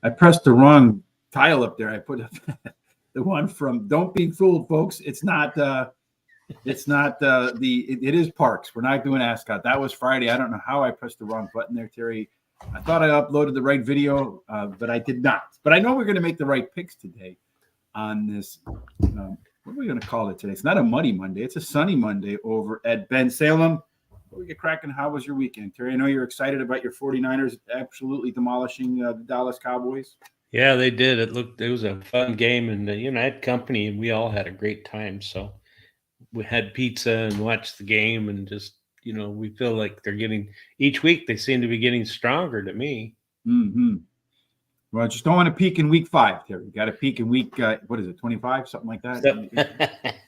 I pressed the wrong tile up there. I put the one from Don't Be Fooled, folks. It's not it is Parx. We're not doing Ascot. That was Friday. I don't know how I pressed the wrong button there, Terry. I thought I uploaded the right video, but I did not. But I know we're going to make the right picks today on this. What are we going to call it today? It's not a muddy Monday. It's a sunny Monday over at Ben Salem. Before we get cracking, how was your weekend, Terry? I know you're excited about your 49ers absolutely demolishing the Dallas Cowboys. Yeah, they did. It was a fun game, and I had company, and we all had a great time. So we had pizza and watched the game, and just we feel like they're getting each week. They seem to be getting stronger to me. Mm-hmm. Well, just don't want to peak in week 5, Terry. You got to peak in week, what is it, 25, something like that?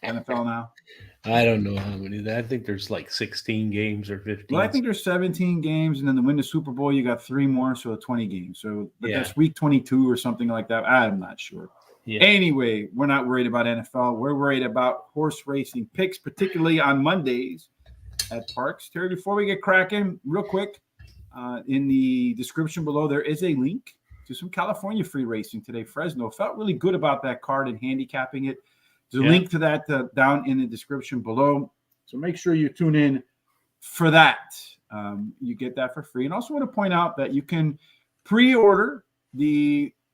NFL now? I don't know how many. I think there's like 16 games or 15. Well, I think there's 17 games, and then to win the Super Bowl, you got 3 more, so 20 games. So that's week 22 or something like that. I'm not sure. Yeah. Anyway, we're not worried about NFL. We're worried about horse racing picks, particularly on Mondays at Parx. Terry, before we get cracking, real quick, in the description below, there is a link to some California free racing today. Fresno felt really good about that card and handicapping it. There's a link to that down in the description below. So make sure you tune in for that. You get that for free. And also want to point out that you can pre-order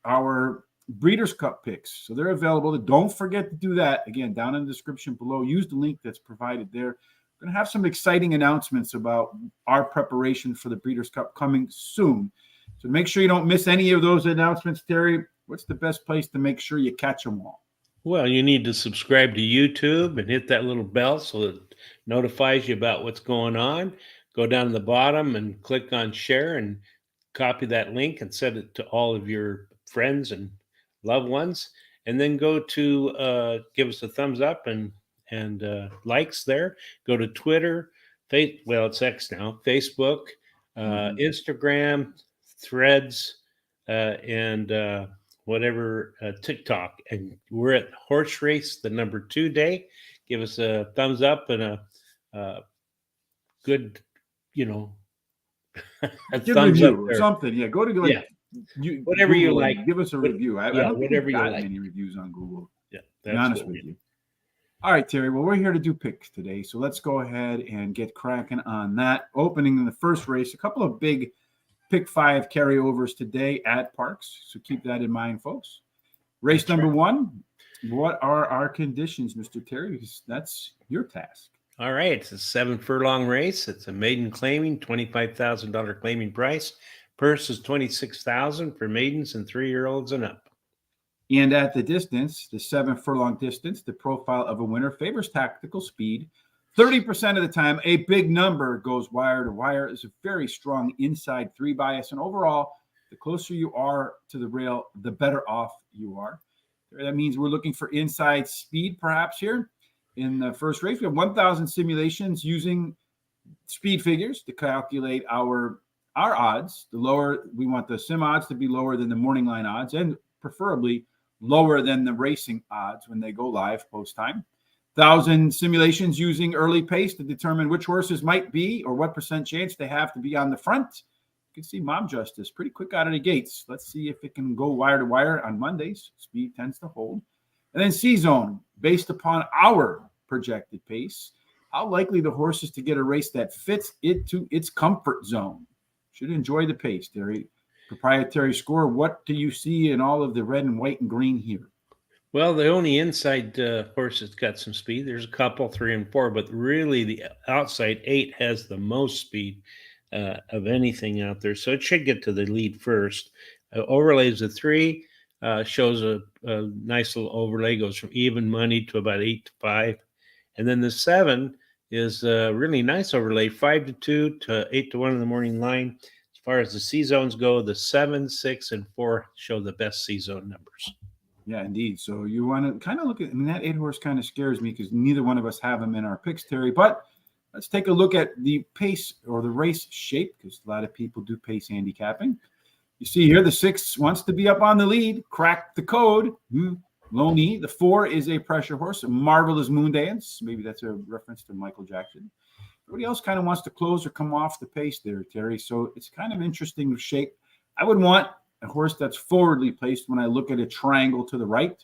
our Breeders' Cup picks. So they're available. Don't forget to do that. Again, down in the description below. Use the link that's provided there. We're going to have some exciting announcements about our preparation for the Breeders' Cup coming soon. So make sure you don't miss any of those announcements, Terry. What's the best place to make sure you catch them all? Well, you need to subscribe to YouTube and hit that little bell so it notifies you about what's going on. Go down to the bottom and click on share and copy that link and send it to all of your friends and loved ones. And then go to give us a thumbs up and likes there. Go to Twitter, it's X now, Facebook, Instagram, Threads, and whatever, TikTok. And we're at Horse Race, the number 2 day. Give us a thumbs up and a good, a thumbs up or something. Yeah, go to whatever Google you like. Give us a review. I don't think whatever we've got you like. many reviews on Google. Yeah, to be honest with you. All right, Terry. Well, we're here to do picks today, so let's go ahead and get cracking on that. Opening in the first race, a couple of big Pick 5 carryovers today at Parx, so keep that in mind, folks. Race number 1. What are our conditions, Mr. Terry? Because that's your task. All right, it's a 7-furlong race. It's a maiden claiming, $25,000 claiming price. Purse is $26,000 for maidens and 3-year-olds and up. And at the distance, the 7-furlong distance, the profile of a winner favors tactical speed. 30% of the time, a big number goes wire to wire. It's a very strong inside 3 bias. And overall, the closer you are to the rail, the better off you are. That means we're looking for inside speed, perhaps, here. In the first race, we have 1,000 simulations using speed figures to calculate our odds. The lower, we want the sim odds to be lower than the morning line odds, and preferably lower than the racing odds when they go live post-time. 1,000 simulations using early pace to determine which horses might be or what percent chance they have to be on the front. You can see Mom Justice pretty quick out of the gates. Let's see if it can go wire to wire on Mondays. Speed tends to hold. And then C-Zone, based upon our projected pace, how likely the horse is to get a race that fits it to its comfort zone. Should enjoy the pace, Terry. Proprietary score, what do you see in all of the red and white and green here? Well, the only inside horse that's got some speed, there's a couple, 3 and 4, but really the outside 8 has the most speed of anything out there. So it should get to the lead first. Overlays a 3, shows a nice little overlay, goes from even money to about 8 to 5. And then the 7 is a really nice overlay, 5 to 2 to 8 to 1 in the morning line. As far as the C-zones go, the 7, 6, and 4 show the best C-zone numbers. Yeah, indeed. So you want to kind of look at, that 8 horse kind of scares me because neither one of us have them in our picks, Terry. But let's take a look at the pace or the race shape because a lot of people do pace handicapping. You see here, the 6 wants to be up on the lead, crack the code. Loney. The 4 is a pressure horse, a Marvelous Moon Dance. Maybe that's a reference to Michael Jackson. Everybody else kind of wants to close or come off the pace there, Terry. So it's kind of interesting shape. I would want a horse that's forwardly placed when I look at a triangle to the right.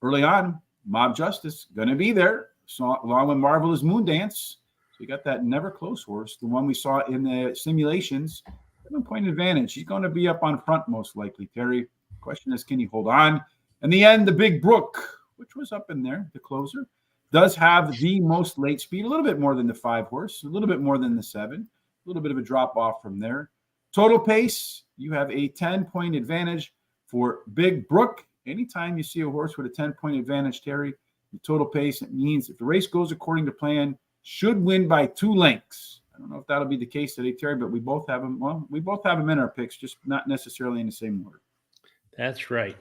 Early on, Mob Justice going to be there, so, along with Marvelous Moon Dance. So you got that Never Close horse, the one we saw in the simulations. 7-point advantage. He's going to be up on front most likely, Terry. Question is, can he hold on? In the end, the Big Brook, which was up in there, the closer, does have the most late speed, a little bit more than the 5 horse, a little bit more than the 7, a little bit of a drop off from there. Total pace, you have a 10-point advantage for Big Brook. Anytime you see a horse with a 10-point advantage, Terry, the total pace, it means if the race goes according to plan, should win by 2 lengths. I don't know if that'll be the case today, Terry, but we both have them. Well, we both have them in our picks, just not necessarily in the same order. That's right.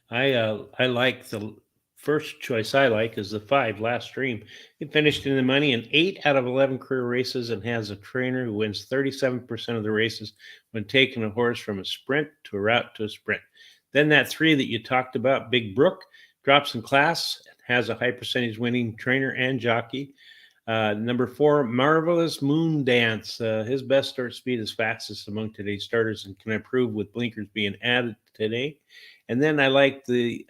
I like the first choice. I like is the 5 Last Stream. It finished in the money in 8 out of 11 career races and has a trainer who wins 37% of the races when taking a horse from a sprint to a route to a sprint. Then that 3 that you talked about, Big Brook, drops in class, has a high percentage winning trainer and jockey. Number 4, Marvelous Moon Dance. His best start speed is fastest among today's starters and can improve with blinkers being added today. And then I like the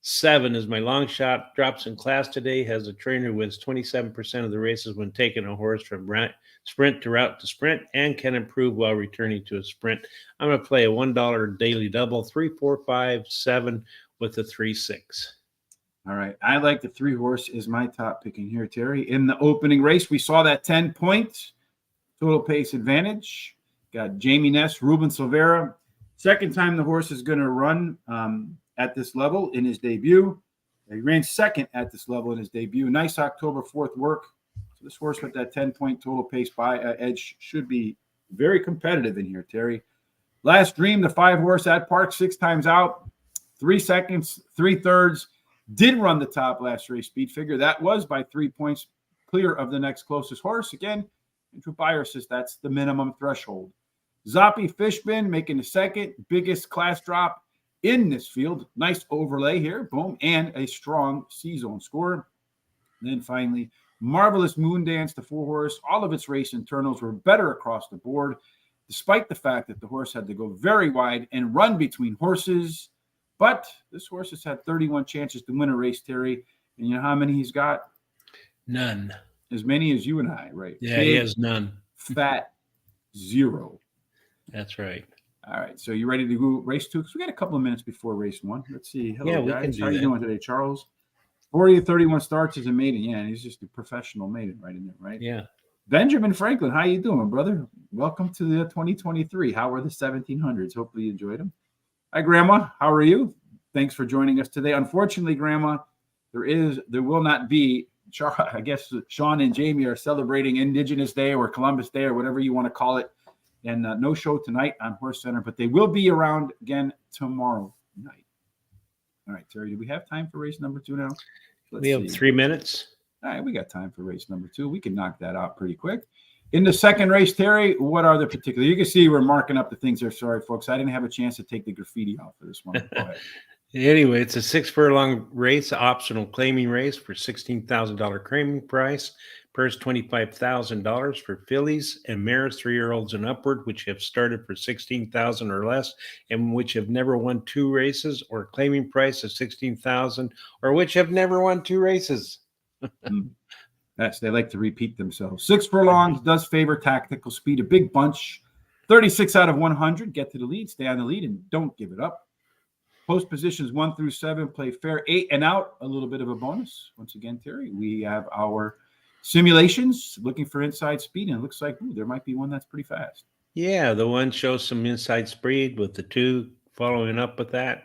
7 is my long shot. Drops in class today. Has a trainer who wins 27% of the races when taking a horse from sprint to route to sprint and can improve while returning to a sprint. I'm going to play a $1 daily double, 3, 4, 5, 7 with a 3, 6. All right. I like the 3 horse is my top pick in here, Terry. In the opening race, we saw that 10-point total pace advantage. Got Jamie Ness, Ruben Silvera. Second time the horse is going to run at this level in his debut. He ran second at this level in his debut. Nice October 4th work. So this horse with that 10-point total pace by edge should be very competitive in here, Terry. Last Dream, the 5 horse at Parx, 6 times out, 3 seconds, 3/3. Did run the top last race speed figure. That was by 3 points clear of the next closest horse. Again, Andrew Beyer says that's the minimum threshold. Zoppy Fishbin making the second biggest class drop in this field. Nice overlay here. Boom. And a strong C-zone score. And then finally, Marvelous Moon Dance, the 4 horse. All of its race internals were better across the board, despite the fact that the horse had to go very wide and run between horses. But this horse has had 31 chances to win a race, Terry. And you know how many he's got? None. As many as you and I, right? Yeah, he has none. Fat 0. That's right. All right. So you ready to go race 2? Because we got a couple of minutes before race 1. Let's see. Hello, Yeah, we guys. can do How are you that. doing today, Charles? 40 to 31 starts as a maiden. Yeah, and he's just a professional maiden right in there, right? Yeah. Benjamin Franklin, how you doing, brother? Welcome to the 2023. How were the 1700s? Hopefully you enjoyed them. Hi, Grandma. How are you? Thanks for joining us today. Unfortunately, Grandma, there will not be. I guess Sean and Jamie are celebrating Indigenous Day or Columbus Day or whatever you want to call it, and no show tonight on Horse Center, but they will be around again tomorrow night. All right, Terry, do we have time for race number 2 now? We have 3 minutes. All right, we got time for race number 2. We can knock that out pretty quick. In the second race, Terry, what are the particulars? You can see we're marking up the things there. Sorry, folks. I didn't have a chance to take the graffiti off for this one. Go ahead. Anyway, it's a 6 furlong race, optional claiming race for $16,000 claiming price. Purse $25,000 for fillies and mares 3-year-olds and upward, which have started for $16,000 or less, and which have never won 2 races, or claiming price of $16,000, or which have never won 2 races. They like to repeat themselves. 6 furlongs does favor tactical speed. A big bunch. 36 out of 100. Get to the lead. Stay on the lead and don't give it up. Post positions 1 through 7 play fair. 8 and out, a little bit of a bonus. Once again, Terry, we have our simulations looking for inside speed, and it looks like there might be one that's pretty fast. Yeah, the 1 shows some inside speed with the 2 following up with that.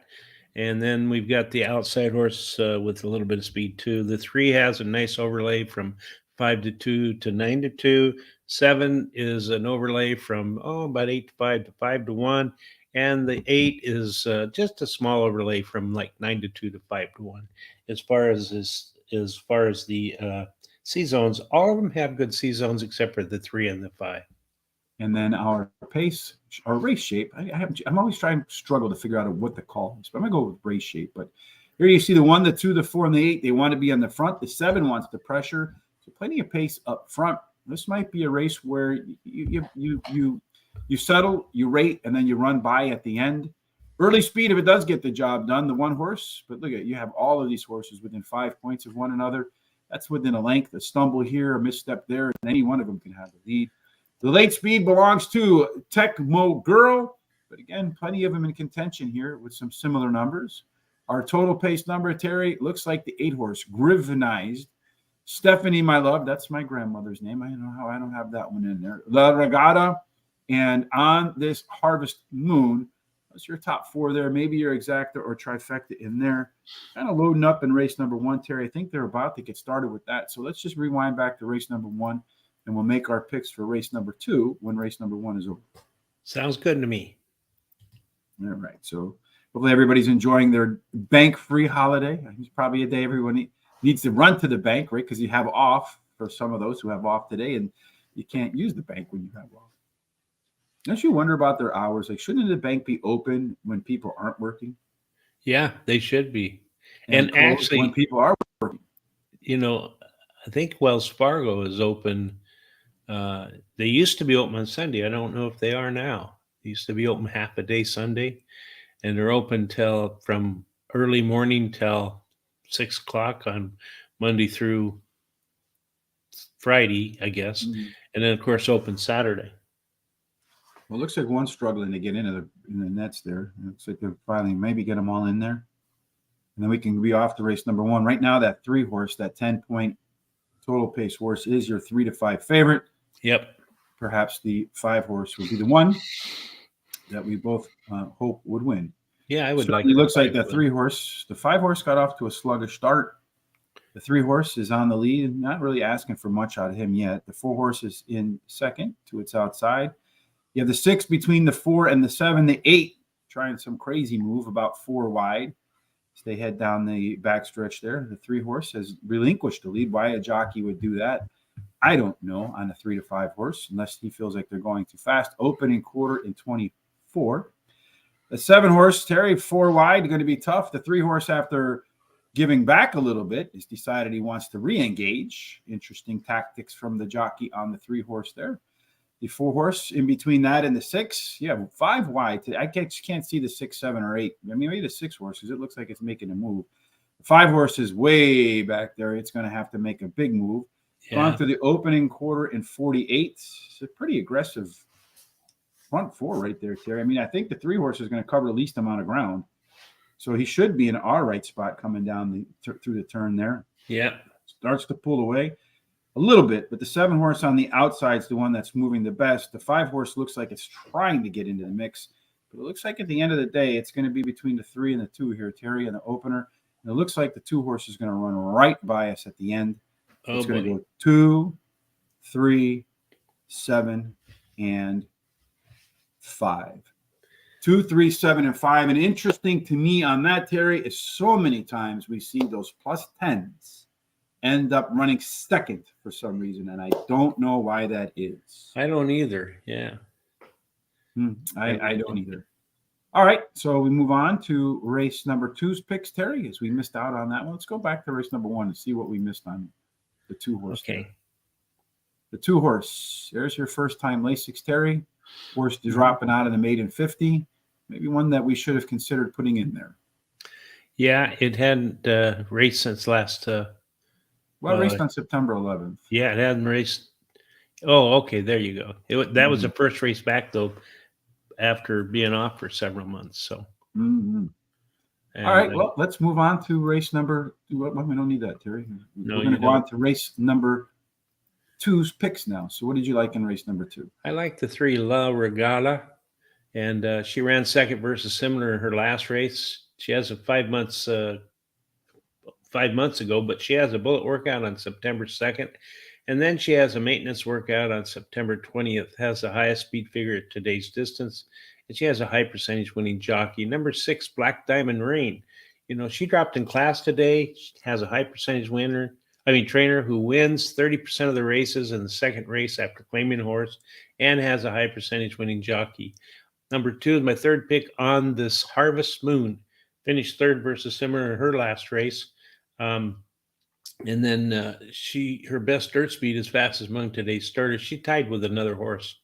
And then we've got the outside horse with a little bit of speed too. The 3 has a nice overlay from 5 to 2 to 9 to 2. 7 is an overlay from about 8 to 5 to 5 to 1. And the 8 is just a small overlay from like 9 to 2 to 5 to 1. As far as the C zones, all of them have good C zones except for the 3 and the 5. And then our pace, our race shape. I'm always trying to struggle to figure out what to call this, but I'm gonna go with race shape. But here you see the 1, the 2, the 4, and the 8. They want to be on the front. The 7 wants the pressure, so plenty of pace up front. This might be a race where you You settle, you rate, and then you run by at the end. Early speed, if it does get the job done, the one horse. But look at, you have all of these horses within 5 points of one another. That's within a length. A stumble here, a misstep there, and any one of them can have the lead. The late speed belongs to Tecmo Girl, but again, plenty of them in contention here with some similar numbers. Our total pace number, Terry, looks like the 8-horse, Grivenized. Stephanie, my love, that's my grandmother's name. I don't know how I don't have that one in there. La Regatta, and On This Harvest Moon. That's your top 4 there. Maybe your exacta or trifecta in there. Kind of loading up in race number 1, Terry. I think they're about to get started with that. So let's just rewind back to race number 1, and we'll make our picks for race number 2 when race number 1 is over. Sounds good to me. All right. So hopefully everybody's enjoying their bank-free holiday. It's probably a day everyone needs to run to the bank, right? Because you have off for some of those who have off today, and you can't use the bank when you have off. Don't you wonder about their hours? Like, shouldn't the bank be open when people aren't working? Yeah, they should be. And actually, when people are working, I think Wells Fargo is open. They used to be open on Sunday. I don't know if they are now. They used to be open half a day Sunday, and they're open from early morning till 6 o'clock on Monday through Friday, I guess. Mm-hmm. And then, of course, open Saturday. Well, it looks like one's struggling to get into the nets there. It looks like they're finally maybe get them all in there. And then we can be off to race number 1. Right now, that 3-horse, that 10-point total pace horse is your 3 to 5 favorite. Yep. Perhaps the 5-horse will be the one that we both hope would win. Yeah, I would like. It looks like the 3-horse, the 5-horse got off to a sluggish start. The 3-horse is on the lead, not really asking for much out of him yet. The 4-horse is in second to its outside. You have the 6 between the 4 and the 7. The 8 trying some crazy move about 4 wide. As they head down the backstretch there. The 3-horse has relinquished the lead. Why a jockey would do that, I don't know, on a 3 to 5 horse, unless he feels like they're going too fast. Opening quarter in 24. The 7-horse, Terry, 4 wide, going to be tough. The 3-horse, after giving back a little bit, has decided he wants to re-engage. Interesting tactics from the jockey on the 3-horse there. The 4-horse in between that and the 6, yeah, 5 wide. I can't see the 6, 7, or 8. I mean, maybe the 6-horse, because it looks like it's making a move. The 5-horse is way back there. It's going to have to make a big move. Yeah. Gone through the opening quarter in 48. It's a pretty aggressive front 4 right there, Terry. I mean, I think the 3-horse is going to cover the least amount of ground. So he should be in our right spot coming down through the turn there. Yeah. Starts to pull away a little bit, but the 7-horse on the outside is the one that's moving the best. The 5-horse looks like it's trying to get into the mix, but it looks like at the end of the day, it's going to be between the 3 and the 2 here, Terry, and the opener. And it looks like the 2-horse is going to run right by us at the end. It's going to go 2, 3, 7, and 5. 2, 3, 7, and 5. And interesting to me on that, Terry, is so many times we see those plus 10s end up running second for some reason, and I don't know why that is. I don't either. Yeah. I don't either. All right, so we move on to race number 2's picks, Terry, as we missed out on that one. Let's go back to race number 1 and see what we missed on the 2-horse. Okay. There. The 2-horse. There's your first-time Lasix, Terry. Horse dropping out of the maiden 50. Maybe one that we should have considered putting in there. Yeah, it hadn't raced since last... raced on September 11th. Yeah, it hadn't raced. Oh, okay. There you go. That was the first race back, though, after being off for several months. So. Mm-hmm. All right. Well, let's move on to race number. Well, we don't need that, Terry. We're going to go on to race number 2's picks now. So, what did you like in race number 2? I like the 3 La Regala, and she ran second versus similar in her last race. She has a 5 months. 5 months ago, but she has a bullet workout on September 2nd. And then she has a maintenance workout on September 20th, has the highest speed figure at today's distance. And she has a high percentage winning jockey. Number 6, Black Diamond Rain. She dropped in class today. She has a high percentage trainer who wins 30% of the races in the second race after claiming a horse and has a high percentage winning jockey. Number 2 is my third pick, On This Harvest Moon. Finished third versus similar in her last race. And then her best dirt speed is fastest among today's starters. She tied with another horse.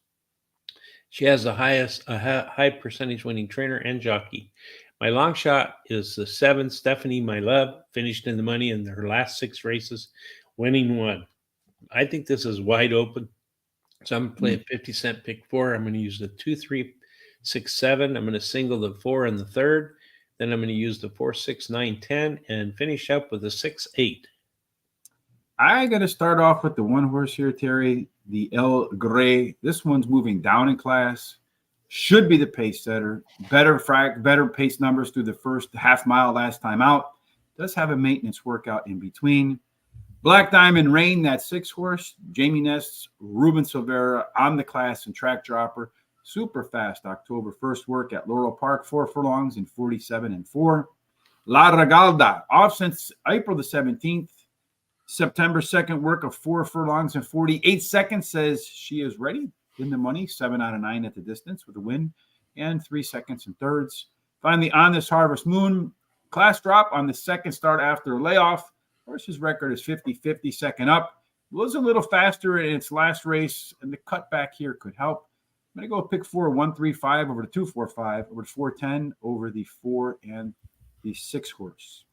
She has the high percentage winning trainer and jockey. My long shot is the 7, Stephanie, My Love, finished in the money in her last 6 races, winning 1. I think this is wide open. So I'm going to play a 50-cent pick 4. I'm going to use the 2, 3, 6, 7. I'm going to single the 4 in the third. Then I'm going to use the 4, 6, 9, 10, and finish up with a 6, 8. I got to start off with the one horse here, Terry, the El Grey. This one's moving down in class. Should be the pace setter. Better pace numbers through the first half mile last time out. Does have a maintenance workout in between. Black Diamond Rain, that 6 horse. Jamie Ness, Ruben Silvera on the class and track dropper. Super fast October 1st work at Laurel Park, 4 furlongs in 47 and 4. La Regalda, off since April the 17th. September 2nd work of 4 furlongs and 48 seconds, says she is ready. In the money, 7 out of 9 at the distance with a win and 3 seconds and thirds. Finally, on this Harvest Moon, class drop on the second start after a layoff. Horse's record is 50-50, second up. Was a little faster in its last race, and the cutback here could help. I'm going to go pick 4, 1-3-5 over the 2-4-5, over the 4-10, over the 4 and the 6 horse.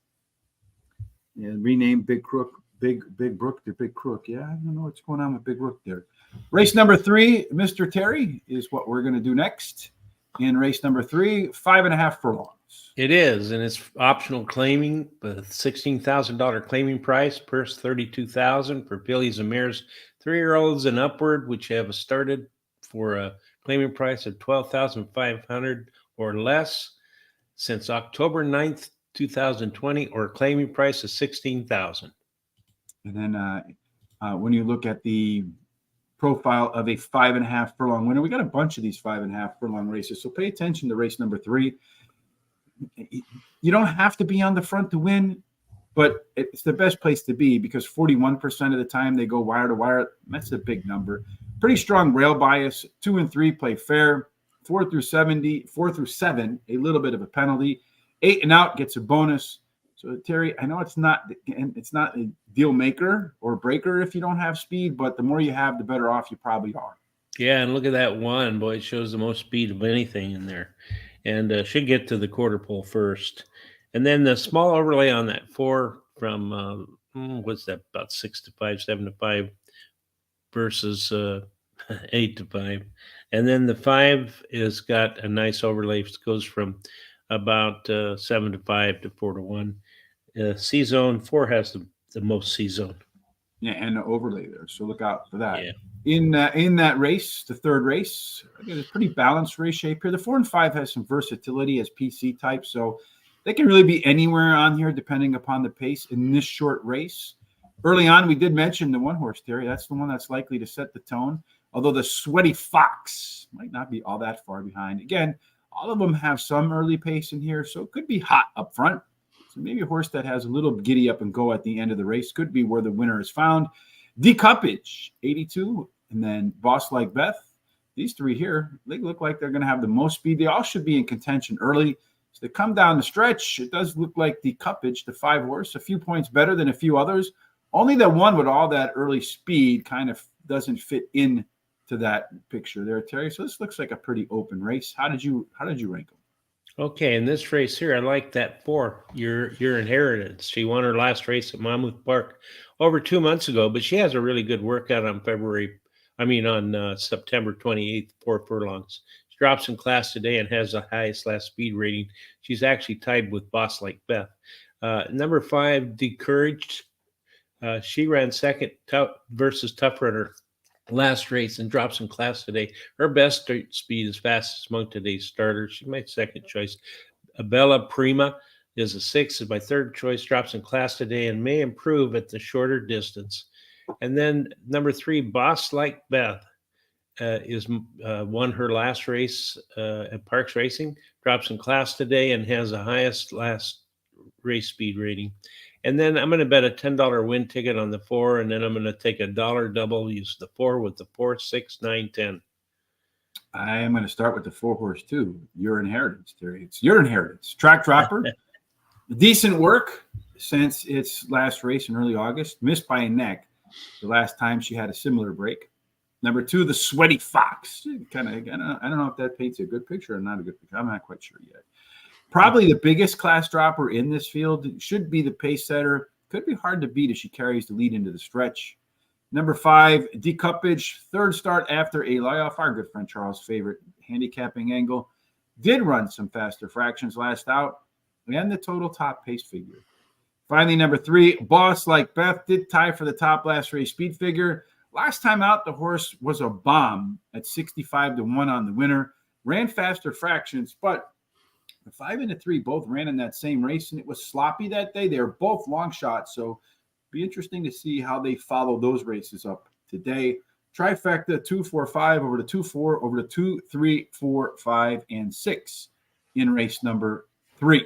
And rename Big Crook. Big Brook to Big Crook. Yeah, I don't know what's going on with Big Brook there. Race number 3, Mr. Terry, is what we're going to do next. In race number 3, 5.5 furlongs. It is, and it's optional claiming, with $16,000 claiming price, purse $32,000 for fillies and mares, 3-year-olds and upward, which have started for a claiming price of $12,500 or less since October 9th, 2020, or claiming price of $16,000. And then when you look at the profile of a 5.5 furlong winner, we got a bunch of these 5.5 furlong races. So pay attention to race number 3. You don't have to be on the front to win, but it's the best place to be because 41% of the time they go wire to wire. That's a big number. Pretty strong rail bias. 2 and 3 play fair. 4 through 7, a little bit of a penalty. 8 and out gets a bonus. So Terry, I know it's not a deal maker or breaker if you don't have speed, but the more you have, the better off you probably are. Yeah, and look at that one. Boy, it shows the most speed of anything in there. And should get to the quarter pole first. And then the small overlay on that 4 from, what's that, about 6 to 5, 7 to 5 versus 8 to 5. And then the 5 is got a nice overlay. It goes from about 7 to 5 to 4 to 1. C-zone 4 has the most C-zone. Yeah, and the overlay there. So look out for that. Yeah. In that race, the third race, again, it's a pretty balanced race shape here. The 4 and 5 has some versatility as PC type, so they can really be anywhere on here depending upon the pace in this short race. Early on, we did mention the 1 horse, Terry. That's the one that's likely to set the tone, although the Sweaty Fox might not be all that far behind. Again, all of them have some early pace in here, so it could be hot up front. So maybe a horse that has a little giddy up and go at the end of the race could be where the winner is found. Decuppage, 82, and then Boss Like Beth. These 3 here, they look like they're going to have the most speed. They all should be in contention early. So they come down the stretch. It does look like Decuppage, the 5 horse, a few points better than a few others. Only that one with all that early speed kind of doesn't fit in to that picture there, Terry. So this looks like a pretty open race. How did you rank them? Okay, in this race here, I like that 4, your Inheritance. She won her last race at Monmouth Park over 2 months ago, but she has a really good workout on September 28th, 4 furlongs. She drops in class today and has the highest last speed rating. She's actually tied with Boss Like Beth. Number 5, Decouraged. She ran second versus Tough Runner last race and drops in class today. Her best speed is fastest among today's starters. She's my second choice. Bella Prima is a 6, is my third choice, drops in class today and may improve at the shorter distance. And then number 3, Boss Like Beth won her last race at Parx Racing, drops in class today and has the highest last race speed rating. And then I'm going to bet a $10 win ticket on the 4, and then I'm going to take a $1 double, use the 4 with the 4, 6, 9, 10. I am going to start with the 4 horse too. Your Inheritance, Terry. It's Your Inheritance. Track dropper. Decent work since its last race in early August. Missed by a neck the last time she had a similar break. Number 2, the Sweaty Fox. Kind of, I don't know if that paints a good picture or not a good picture. I'm not quite sure yet. Probably the biggest class dropper in this field. Should be the pace setter. Could be hard to beat if she carries the lead into the stretch. Number 5, Decuppage. Third start after a layoff. Our good friend Charles' favorite handicapping angle. Did run some faster fractions last out. And the total top pace figure. Finally, number 3, Boss Like Beth. Did tie for the top last race speed figure. Last time out, the horse was a bomb at 65-1 on the winner. Ran faster fractions, but the 5 and the 3 both ran in that same race, and it was sloppy that day. They were both long shots, so be interesting to see how they follow those races up today. Trifecta 2, 4, 5 over to 2, 4 over to 2, 3, 4, 5, and 6 in race number 3.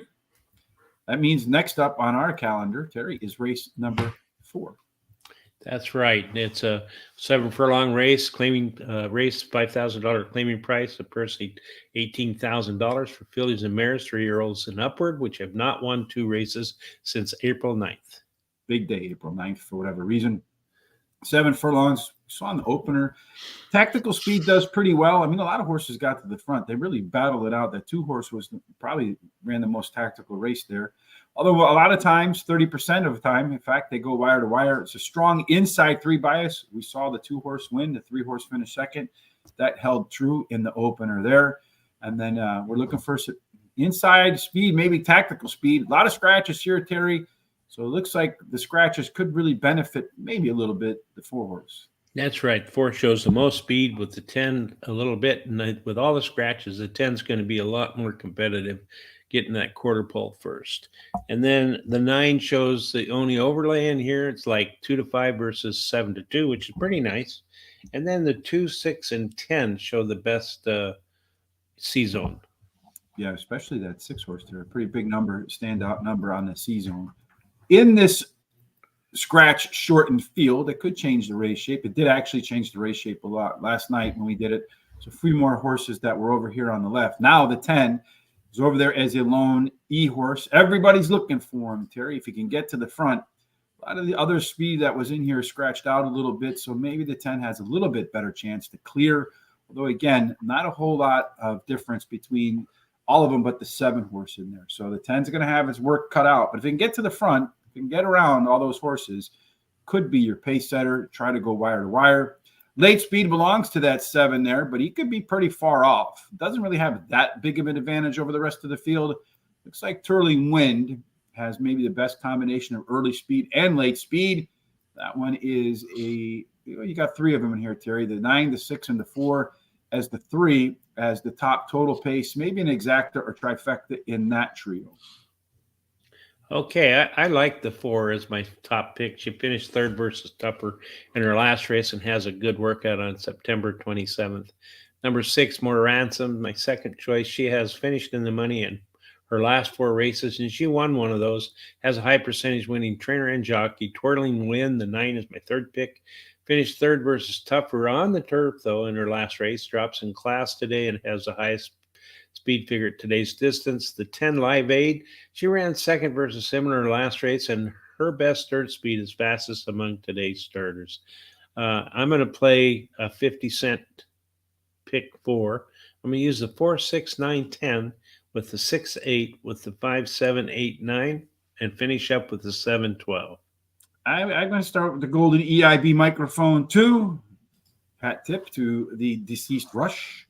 That means next up on our calendar, Terry, is race number 4. That's right. It's a 7 furlong race, claiming race $5,000 claiming price, a purse $18,000 for fillies and mares, 3-year-olds and upward, which have not won 2 races since April 9th. Big day, April 9th, for whatever reason. 7 furlongs. We saw in the opener. Tactical Speed does pretty well. I mean, a lot of horses got to the front. They really battled it out. That 2-horse was probably ran the most tactical race there. Although a lot of times, 30% of the time, in fact, they go wire to wire. It's a strong inside 3 bias. We saw the 2-horse win, the 3-horse finish second. That held true in the opener there. And then we're looking for inside speed, maybe tactical speed. A lot of scratches here, Terry. So it looks like the scratches could really benefit maybe a little bit the 4-horse. That's right. 4 shows the most speed, with the 10 a little bit. And with all the scratches, the 10 is going to be a lot more competitive, getting that quarter pole first. And then the 9 shows the only overlay in here. It's like 2-5 versus 7-2, which is pretty nice. And then the 2, 6, and 10 show the best C zone. Yeah, especially that 6-horse there. A pretty big number, standout number on the C zone. In this scratch shortened field, it could change the race shape. It did actually change the race shape a lot last night when we did it. So 3 more horses that were over here on the left. Now the 10 is over there as a lone E-horse. Everybody's looking for him, Terry. If he can get to the front, a lot of the other speed that was in here scratched out a little bit. So maybe the 10 has a little bit better chance to clear. Although, again, not a whole lot of difference between all of them but the 7-horse in there. So the 10's going to have his work cut out. But if he can get to the front, if he can get around all those horses, could be your pace setter. Try to go wire to wire. Late speed belongs to that 7 there, but he could be pretty far off. Doesn't really have that big of an advantage over the rest of the field. Looks like Turling Wind has maybe the best combination of early speed and late speed. That one is you got 3 of them in here, Terry. The 9, the 6, and the 4 as the 3 as the top total pace. Maybe an exacta or trifecta in that trio. Okay, I like the 4 as my top pick. She finished 3rd versus Tupper in her last race and has a good workout on September 27th. Number 6, More Ransom, my second choice. She has finished in the money in her last 4 races, and she won one of those. Has a high percentage winning trainer and jockey. Twirling Wind, the 9 is my 3rd pick. Finished 3rd versus Tupper on the turf, though, in her last race. Drops in class today and has the highest speed figure at today's distance. The 10, Live Aid, she ran 2nd versus him in her last race, and her best start speed is fastest among today's starters. I'm going to play a 50-cent pick 4. I'm going to use the 4, 6, 9, 10 with the 6, 8, with the 5, 7, 8, 9, and finish up with the 7, 12. I'm going to start with the Golden EIB Microphone 2. Hat tip to the deceased Rush.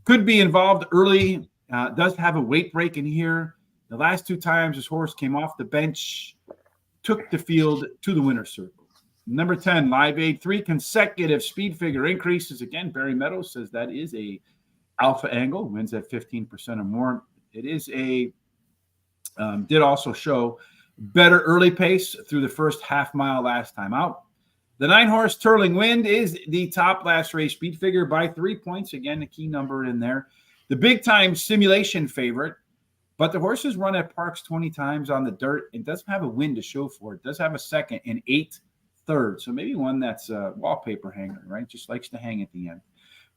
Could be involved early. Does have a weight break in here. The last 2 times his horse came off the bench, took the field to the winner's circle. Number 10, Live Aid, 3 consecutive speed figure increases. Again, Barry Meadows says that is a alpha angle, wins at 15% or more. It is did also show better early pace through the first half mile last time out. The 9-horse Turling Wind is the top last race speed figure by 3 points. Again, a key number in there. The big time simulation favorite, but the horse has run at Parx 20 times on the dirt. It doesn't have a win to show for it. It does have a 2nd and 8 thirds. So maybe one that's a wallpaper hanger, right? Just likes to hang at the end.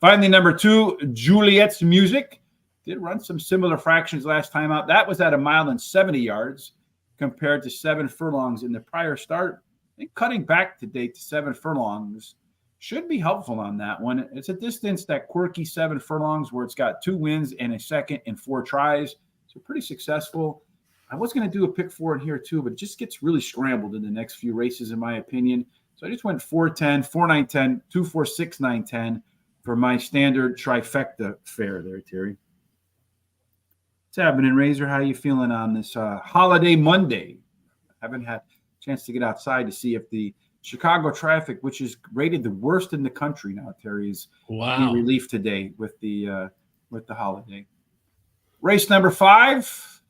Finally, number 2, Juliet's Music. Did run some similar fractions last time out. That was at 1 mile and 70 yards compared to 7 furlongs in the prior start. I think cutting back today to 7 furlongs should be helpful on that one. It's a distance, that quirky 7 furlongs, where it's got 2 wins and a second and 4 tries. So pretty successful. I was going to do a pick 4 in here too, but it just gets really scrambled in the next few races, in my opinion. So I just went 4-10, 4-9-10, 2-4, 6-9-10 for my standard trifecta fare there, Terry. What's happening, Razor? How are you feeling on this holiday Monday? I haven't had a chance to get outside to see if the Chicago traffic, which is rated the worst in the country now, Terry, is any relief today with the holiday. Race number 5,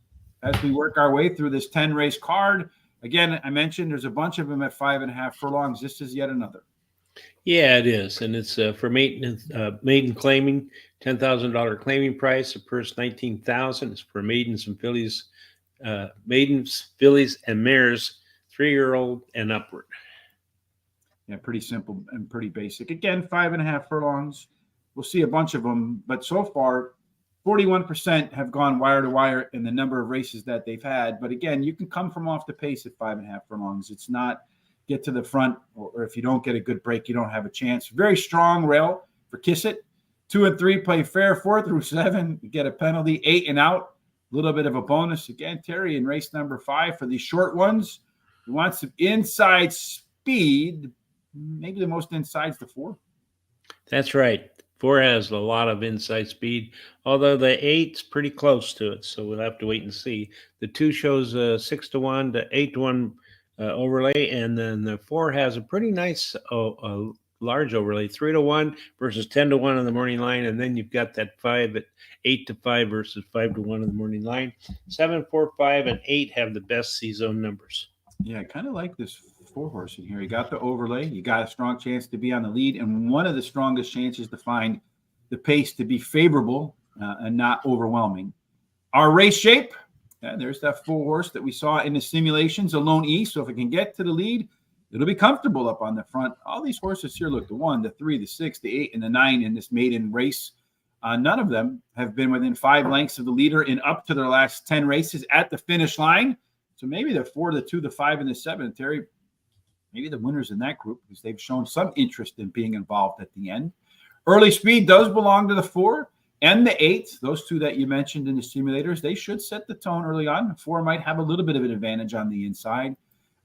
as we work our way through this 10-race card. Again, I mentioned there's a bunch of them at 5.5 furlongs. This is yet another. Yeah, it is, and it's for maiden claiming, $10,000 claiming price. The purse $19,000. It's for maidens and fillies, maidens, fillies, and mares, 3-year-old and upward. Yeah, pretty simple and pretty basic. Again, 5.5 furlongs. We'll see a bunch of them, but so far, 41% have gone wire to wire in the number of races that they've had. But again, you can come from off the pace at 5.5 furlongs. It's not get to the front, or if you don't get a good break, you don't have a chance. Very strong rail for Kiss It. 2 and 3 play fair. 4 through 7, you get a penalty. 8 and out, a little bit of a bonus. Again, Terry, in race number 5 for these short ones, you want some inside speed. Maybe the most inside's the 4. That's right. 4 has a lot of inside speed, although the 8's pretty close to it, so we'll have to wait and see. The 2 shows 6-1 to 8-1 overlay, and then the 4 has a pretty nice large overlay, 3-1 versus 10-1 on the morning line, and then you've got that 5 at 8-5 versus 5-1 on the morning line. 7, 4, 5, and 8 have the best C-zone numbers. Yeah, I kind of like this 4 horse in here. You got the overlay. You got a strong chance to be on the lead, and one of the strongest chances to find the pace to be favorable and not overwhelming. Our race shape, there's that 4 horse that we saw in the simulations, a lone E. So if it can get to the lead, it'll be comfortable up on the front. All these horses here, look, the 1, the 3, the 6, the 8, and the 9 in this maiden race. None of them have been within 5 lengths of the leader in up to their last 10 races at the finish line. So maybe the 4, the 2, the 5, and the 7, Terry, maybe the winners in that group, because they've shown some interest in being involved at the end. Early speed does belong to the 4 and the 8. Those 2 that you mentioned in the simulators, they should set the tone early on. The 4 might have a little bit of an advantage on the inside.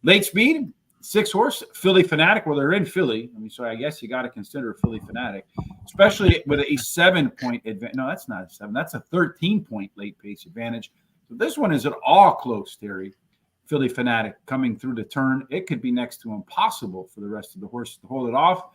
Late speed, 6 horse, Philly Fanatic. Well, they're in Philly. So I guess you got to consider a Philly Fanatic, especially with a 7-point advantage. No, that's not a 7. That's a 13-point late pace advantage. So this one is at all close, Terry. Philly Fanatic coming through the turn. It could be next to impossible for the rest of the horses to hold it off.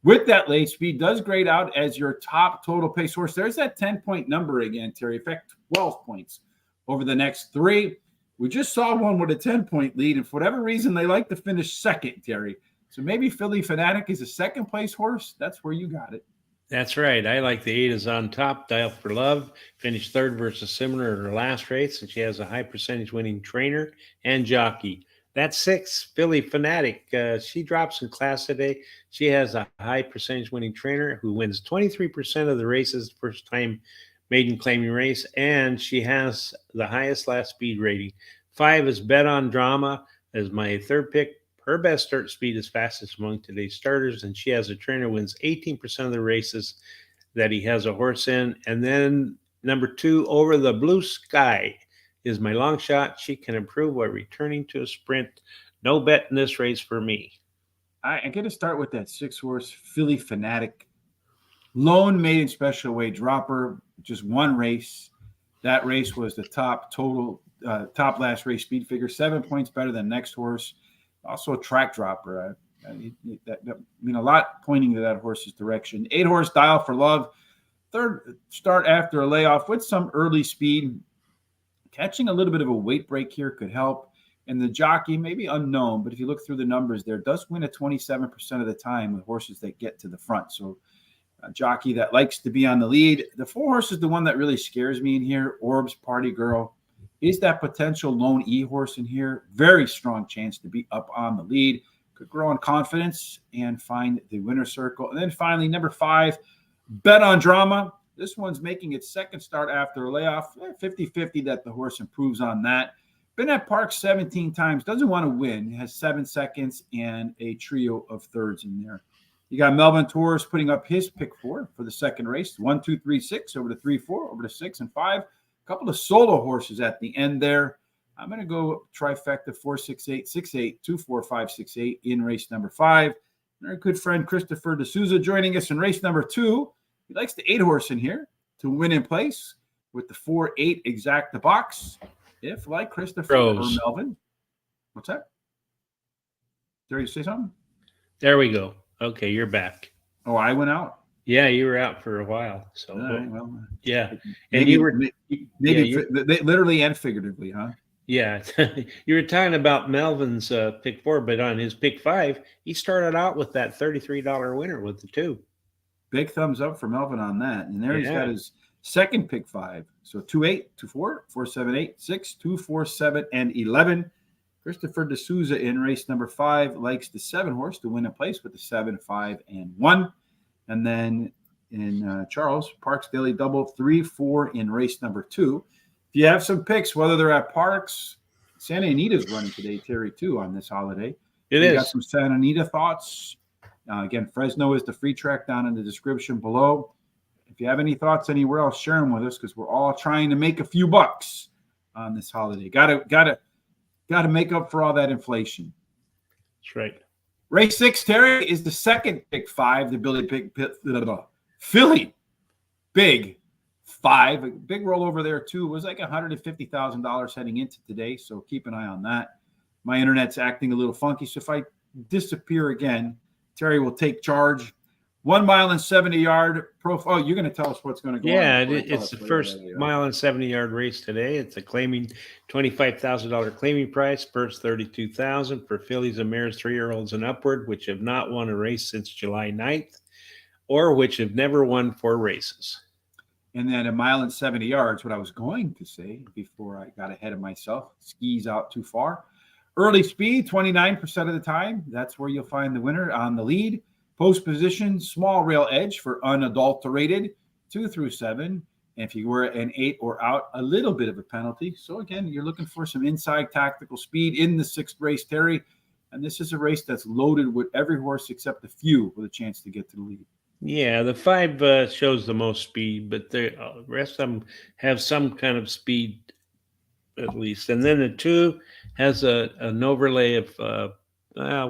With that late speed, does grade out as your top total pace horse. There's that 10-point number again, Terry. In fact, 12 points over the next 3. We just saw one with a 10-point lead, and for whatever reason, they like to finish second, Terry. So maybe Philly Fanatic is a second-place horse. That's where you got it. That's right. I like the 8 is on top. Dial for Love finished 3rd versus similar in her last race, and she has a high percentage winning trainer and jockey. That 6, Philly Fanatic, she drops in class today. She has a high percentage winning trainer who wins 23% of the races, first time maiden claiming race, and she has the highest last speed rating. 5 is Bet on Drama as my 3rd pick. Her best start speed is fastest among today's starters, and she has a trainer wins 18% of the races that he has a horse in. And then number 2, Over the Blue Sky, is my long shot. She can improve while returning to a sprint. No bet in this race for me. I'm going to start with that 6 horse, Philly Fanatic. Lone maiden special weight dropper, just 1 race. That race was the top total, top last race speed figure, 7 points better than next horse. Also a track dropper. I mean, a lot pointing to that horse's direction. 8 horse, Dial for Love. 3rd start after a layoff with some early speed. Catching a little bit of a weight break here could help. And the jockey, maybe unknown, but if you look through the numbers there, does win at 27% of the time with horses that get to the front. So a jockey that likes to be on the lead. The 4 horse is the one that really scares me in here. Orbs, Party Girl. Is that potential lone E horse in here? Very strong chance to be up on the lead. Could grow in confidence and find the winner circle. And then finally, number 5, Bet on Drama. This one's making its 2nd start after a layoff. 50-50 that the horse improves on that. Been at Parx 17 times. Doesn't want to win. Has 7 seconds and a trio of 3rds in there. You got Melvin Torres putting up his pick 4 for the second race. 1, 2, 3, 6 over to 3, 4 over to 6 and 5. A couple of solo horses at the end there. I'm going to go trifecta 4, 6, 8, 6, 8, 2, 4, 5, 6, 8 in race number 5. Our good friend Christopher D'Souza joining us in race number 2. He likes the 8 horse in here to win in place with the 4, 8 exact the box. If like Christopher or Melvin. What's that? Dare you say something? There we go. Okay, you're back. Oh, I went out? Yeah, you were out for a while. So, right, well, yeah. Maybe, you were maybe literally and figuratively, huh? Yeah. You were talking about Melvin's pick 4, but on his pick 5, he started out with that $33 winner with the 2. Big thumbs up for Melvin on that. And there he's got his second pick 5. So 2, 8, 2, 4, 4, 7, 8, 6, 2, 4, 7, and 11. Christopher D'Souza in race number 5 likes the 7 horse to win in place with the 7, 5, and 1. And then in Charles, Parx Daily Double 3, 4 in race number 2. If you have some picks, whether they're at Parx, Santa Anita's running today, Terry, too, on this holiday. You got some Santa Anita thoughts. Again, Fresno is the free track down in the description below. If you have any thoughts anywhere else, share them with us because we're all trying to make a few bucks on this holiday. Got to make up for all that inflation. That's right. Race 6, Terry, is the second pick 5. The Philly big 5. A big rollover there too. It was like $150,000 heading into today, so keep an eye on that. My internet's acting a little funky, so if I disappear again, Terry will take charge. 1 mile and 70-yard profile. Oh, you're going to tell us what's going to go on. Yeah, it's the first mile and 70-yard race today. It's a claiming $25,000 claiming price. First $32,000 for fillies and mares, 3-year-olds and upward, which have not won a race since July 9th, or which have never won 4 races. And then 1 mile and 70 yards, what I was going to say before I got ahead of myself, skis out too far. Early speed, 29% of the time. That's where you'll find the winner on the lead. Post position, small rail edge for unadulterated, 2 through 7. And if you were an 8 or out, a little bit of a penalty. So again, you're looking for some inside tactical speed in the 6th race, Terry. And this is a race that's loaded with every horse except a few with a chance to get to the lead. Yeah, the 5 shows the most speed, but the rest of them have some kind of speed at least. And then the 2 has an overlay of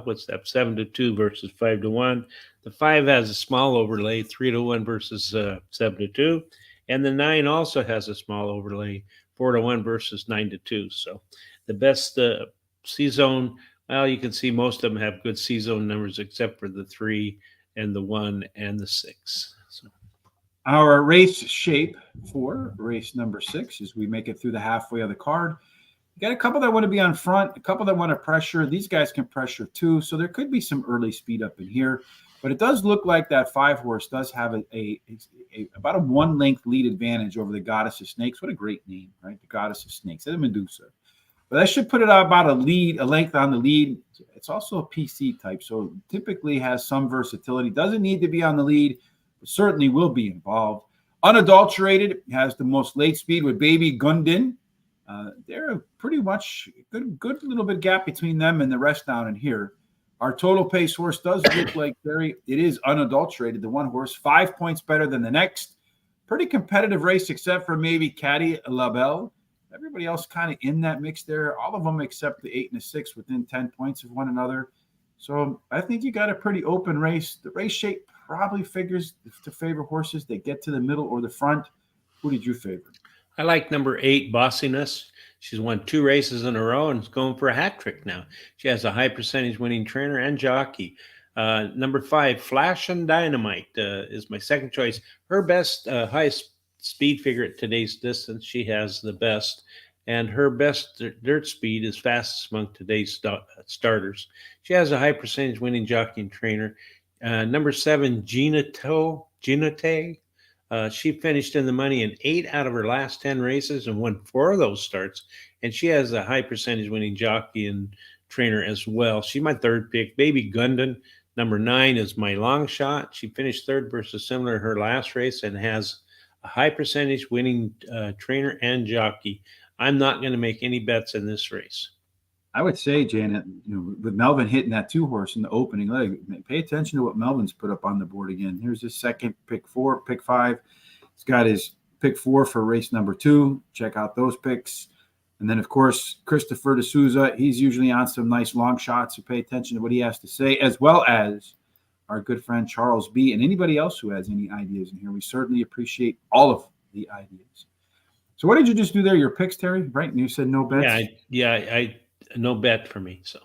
what's that? 7 to 2 versus 5 to 1. The 5 has a small overlay, 3 to 1 versus 7 to 2, and the 9 also has a small overlay, 4 to 1 versus 9 to 2. So the best C-zone. Well, you can see most of them have good C-zone numbers except for the 3 and the 1 and the 6. So our race shape for race number 6 as we make it through the halfway of the card. You got a couple that want to be on front, a couple that want to pressure. These guys can pressure too, so there could be some early speed up in here. But it does look like that 5 horse does have about a 1-length lead advantage over the Goddess of Snakes. What a great name, right? The Goddess of Snakes. It's a Medusa. But that should put it about a length on the lead. It's also a PC type, so typically has some versatility. Doesn't need to be on the lead, but certainly will be involved. Unadulterated has the most late speed with Baby Gundin. They're pretty much good little bit gap between them and the rest down in here. Our total pace horse does look like it is unadulterated. The 1 horse, 5 points better than the next. Pretty competitive race except for maybe Caddy LaBelle. Everybody else kind of in that mix there. All of them except the 8 and the 6 within 10 points of one another. So I think you got a pretty open race. The race shape probably figures to favor horses that get to the middle or the front. Who did you favor? I like number 8, Bossiness. She's won 2 races in a row and is going for a hat trick now. She has a high percentage winning trainer and jockey. Number 5, Flash and Dynamite is my second choice. Her best highest speed figure at today's distance. She has the best. And her best dirt speed is fastest among today's starters. She has a high percentage winning jockey and trainer. Number 7, Ginate. She finished in the money in 8 out of her last 10 races and won 4 of those starts. And she has a high percentage winning jockey and trainer as well. She's my third pick. Baby Gundin, number 9, is my long shot. She finished third versus similar in her last race and has a high percentage winning trainer and jockey. I'm not going to make any bets in this race. I would say, Janet, with Melvin hitting that 2-horse in the opening leg, pay attention to what Melvin's put up on the board again. Here's his second pick 4, pick 5. He's got his pick 4 for race number 2. Check out those picks. And then, of course, Christopher D'Souza, he's usually on some nice long shots, so pay attention to what he has to say, as well as our good friend Charles B. and anybody else who has any ideas in here. We certainly appreciate all of the ideas. So what did you just do there? Your picks, Terry? Right? And you said no bets? I no bet for me. So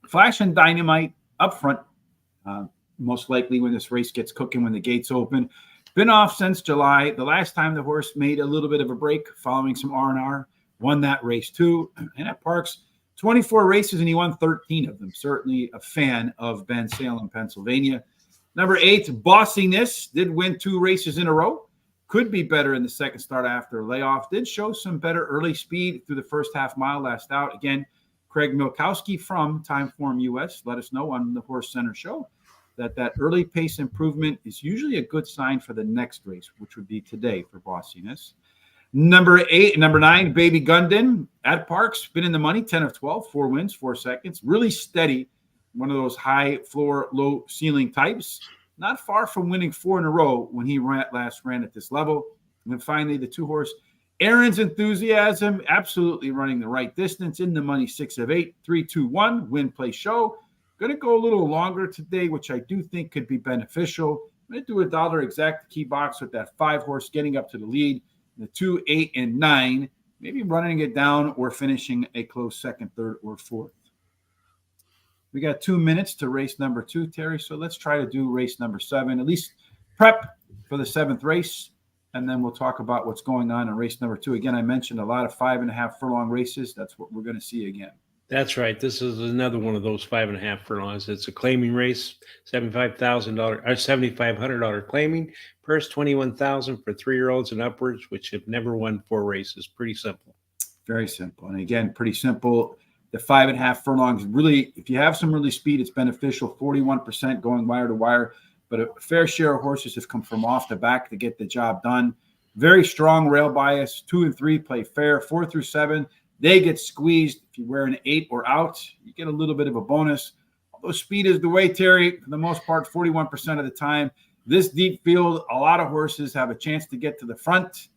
Flash and Dynamite up front, most likely when this race gets cooking, when the gates open. Been off since July. The last time the horse made a little bit of a break following some R&R, won that race too. And at Parx, 24 races, and he won 13 of them. Certainly a fan of Ben Salem, Pennsylvania. Number 8, Bossing This, did win 2 races in a row. Could be better in the second start after a layoff. Did show some better early speed through the first half mile last out. Again, Craig Milkowski from Timeform US let us know on the Horse Center show that early pace improvement is usually a good sign for the next race, which would be today for Bossiness. Number 9, Baby Gundin at Parx, been in the money, 10 of 12, 4 wins, 4 seconds. Really steady, one of those high floor, low ceiling types. Not far from winning 4 in a row when he last ran at this level. And then finally, the 2-horse, Aaron's Enthusiasm, absolutely running the right distance, in the money, 6 of 8, 3-2-1, win, play, show. Going to go a little longer today, which I do think could be beneficial. I'm going to do a dollar exact key box with that 5-horse getting up to the lead, the 2, 8, and 9, maybe running it down or finishing a close second, third, or fourth. We got 2 minutes to race number 2, Terry. So let's try to do race number 7, at least prep for the 7th race. And then we'll talk about what's going on in race number 2. Again, I mentioned a lot of 5.5 furlong races. That's what we're going to see again. That's right. This is another one of those 5.5 furlongs. It's a claiming race, $7,500 claiming, purse $21,000 for 3-year-olds and upwards, which have never won 4 races. Pretty simple. Very simple. And again, pretty simple. The 5.5 furlongs, really, if you have some early speed, it's beneficial. 41% going wire to wire, but a fair share of horses have come from off the back to get the job done. Very strong rail bias. 2 and 3 play fair. 4 through 7, they get squeezed. If you wear an 8 or out, you get a little bit of a bonus. Although speed is the way, Terry, for the most part, 41% of the time. This deep field, a lot of horses have a chance to get to the front,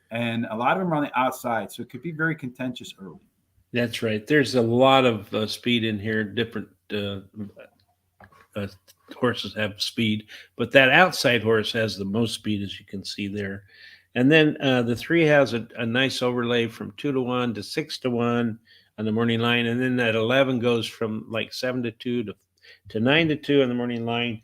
and a lot of them are on the outside, so it could be very contentious early. That's right. There's a lot of speed in here. Different horses have speed, but that outside horse has the most speed, as you can see there. And then the 3 has a nice overlay from 2-1 to 6-1 on the morning line. And then that 11 goes from like 7-2 to 9-2 on the morning line.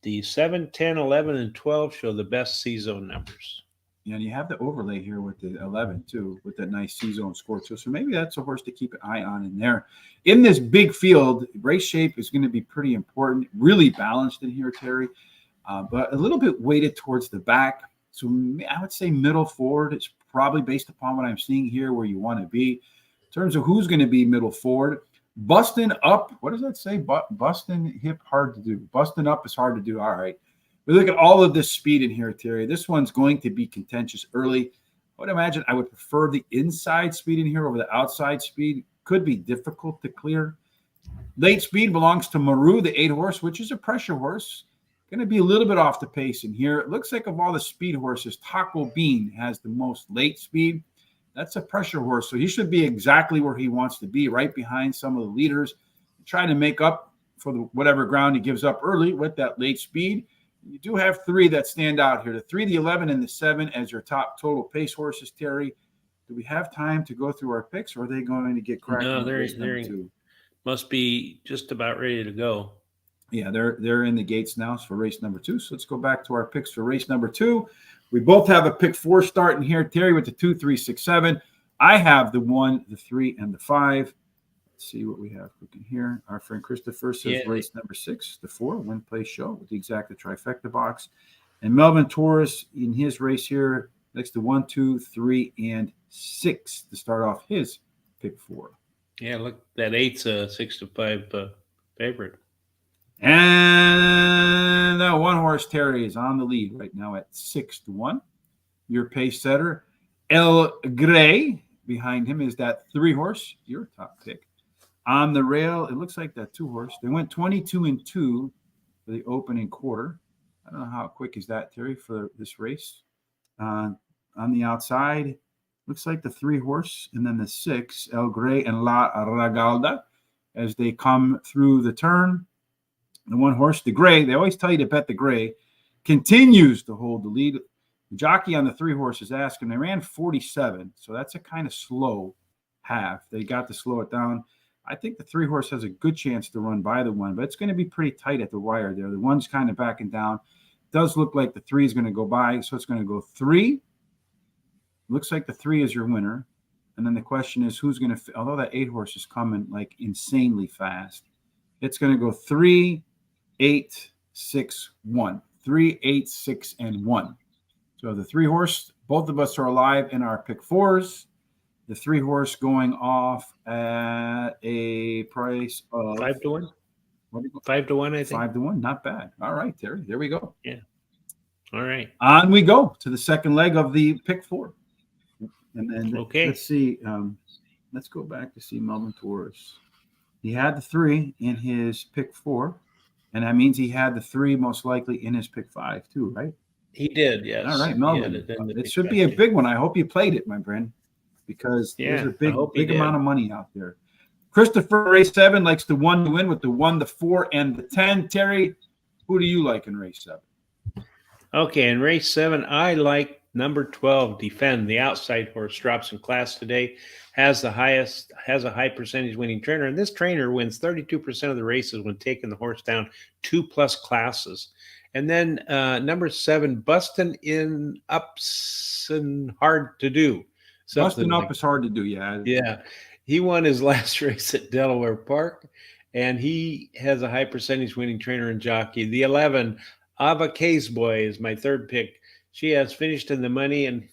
The 7, 10, 11, and 12 show the best C-zone numbers. Yeah, and you have the overlay here with the 11 too, with that nice C-zone score too. So maybe that's a horse to keep an eye on in there. In this big field, race shape is going to be pretty important. Really balanced in here, Terry, but a little bit weighted towards the back. So I would say middle forward. It's probably based upon what I'm seeing here where you want to be. In terms of who's going to be middle forward, busting up. What does that say? Busting hip, hard to do. Busting up is hard to do. All right. We look at all of this speed in here, Terry. This one's going to be contentious early. I would imagine I would prefer the inside speed in here over the outside speed. Could be difficult to clear. Late speed belongs to Maru, the 8-horse, which is a pressure horse. Going to be a little bit off the pace in here. It looks like of all the speed horses, Taco Bean has the most late speed. That's a pressure horse, so he should be exactly where he wants to be, right behind some of the leaders, trying to make up for whatever ground he gives up early with that late speed. You do have 3 that stand out here, the 3, the 11, and the 7 as your top total pace horses, Terry. Do we have time to go through our picks, or are they going to get cracked? No, they're must be just about ready to go. Yeah, they're in the gates now for race number 2. So let's go back to our picks for race number 2. We both have a pick 4 starting here. Terry with the 2, 3, 6, 7. I have the 1, the 3, and the 5. Let's see what we have cooking here. Our friend Christopher says race number 6, the 4, win, play, show with the exact trifecta box. And Melvin Torres in his race here next to 1, 2, 3, and 6 to start off his pick 4. Yeah, look, that 8's a 6-5 favorite. And that 1-horse Terry is on the lead right now at 6-1. Your pace setter, El Grey. Behind him is that 3-horse, your top pick, On the rail, it looks like that 2-horse. They went 22-2 for the opening quarter. I don't know how quick is that, Terry, for this race. On the outside, looks like the 3-horse and then the 6, El Grey and La Ragalda, as they come through the turn. The 1-horse, the Gray, they always tell you to bet the Gray, continues to hold the lead. The jockey on the 3-horse is asking. They ran 47, so that's a kind of slow half. They got to slow it down. I think the 3-horse has a good chance to run by the 1, but it's going to be pretty tight at the wire there. The 1's kind of backing down. Does look like the 3 is going to go by, so it's going to go 3. Looks like the 3 is your winner. And then the question is who's going to, although that 8-horse is coming like insanely fast, it's going to go 3, 8, 6, 1. 3, 8, 6, and 1. So the 3-horse, both of us are alive in our pick 4s. The 3-horse going off at a price of 5 to 1. 5 to 1, I think. 5 to 1, not bad. All right, Terry, there we go. Yeah. All right. On we go to the second leg of the pick 4. And then let's see. Let's go back to see Melvin Torres. He had the 3 in his pick 4, and that means he had the 3 most likely in his pick 5 too, right? He did, yes. All right, Melvin. It should be a big one. I hope you played it, my friend, because there's a big amount of money out there. Christopher, race 7, likes the 1 to win with the 1, the 4, and the 10. Terry, who do you like in race 7? Okay, in race 7, I like number 12, Defend. The outside horse drops in class today, has a high percentage winning trainer, and this trainer wins 32% of the races when taking the horse down 2+ classes. And then number 7, Bustin' in Ups and Hard to Do. Bustin' Up is hard to do, yeah. Yeah. He won his last race at Delaware Park, and he has a high percentage winning trainer and jockey. The 11, Ava Case Boy, is my third pick. She has finished in the money, and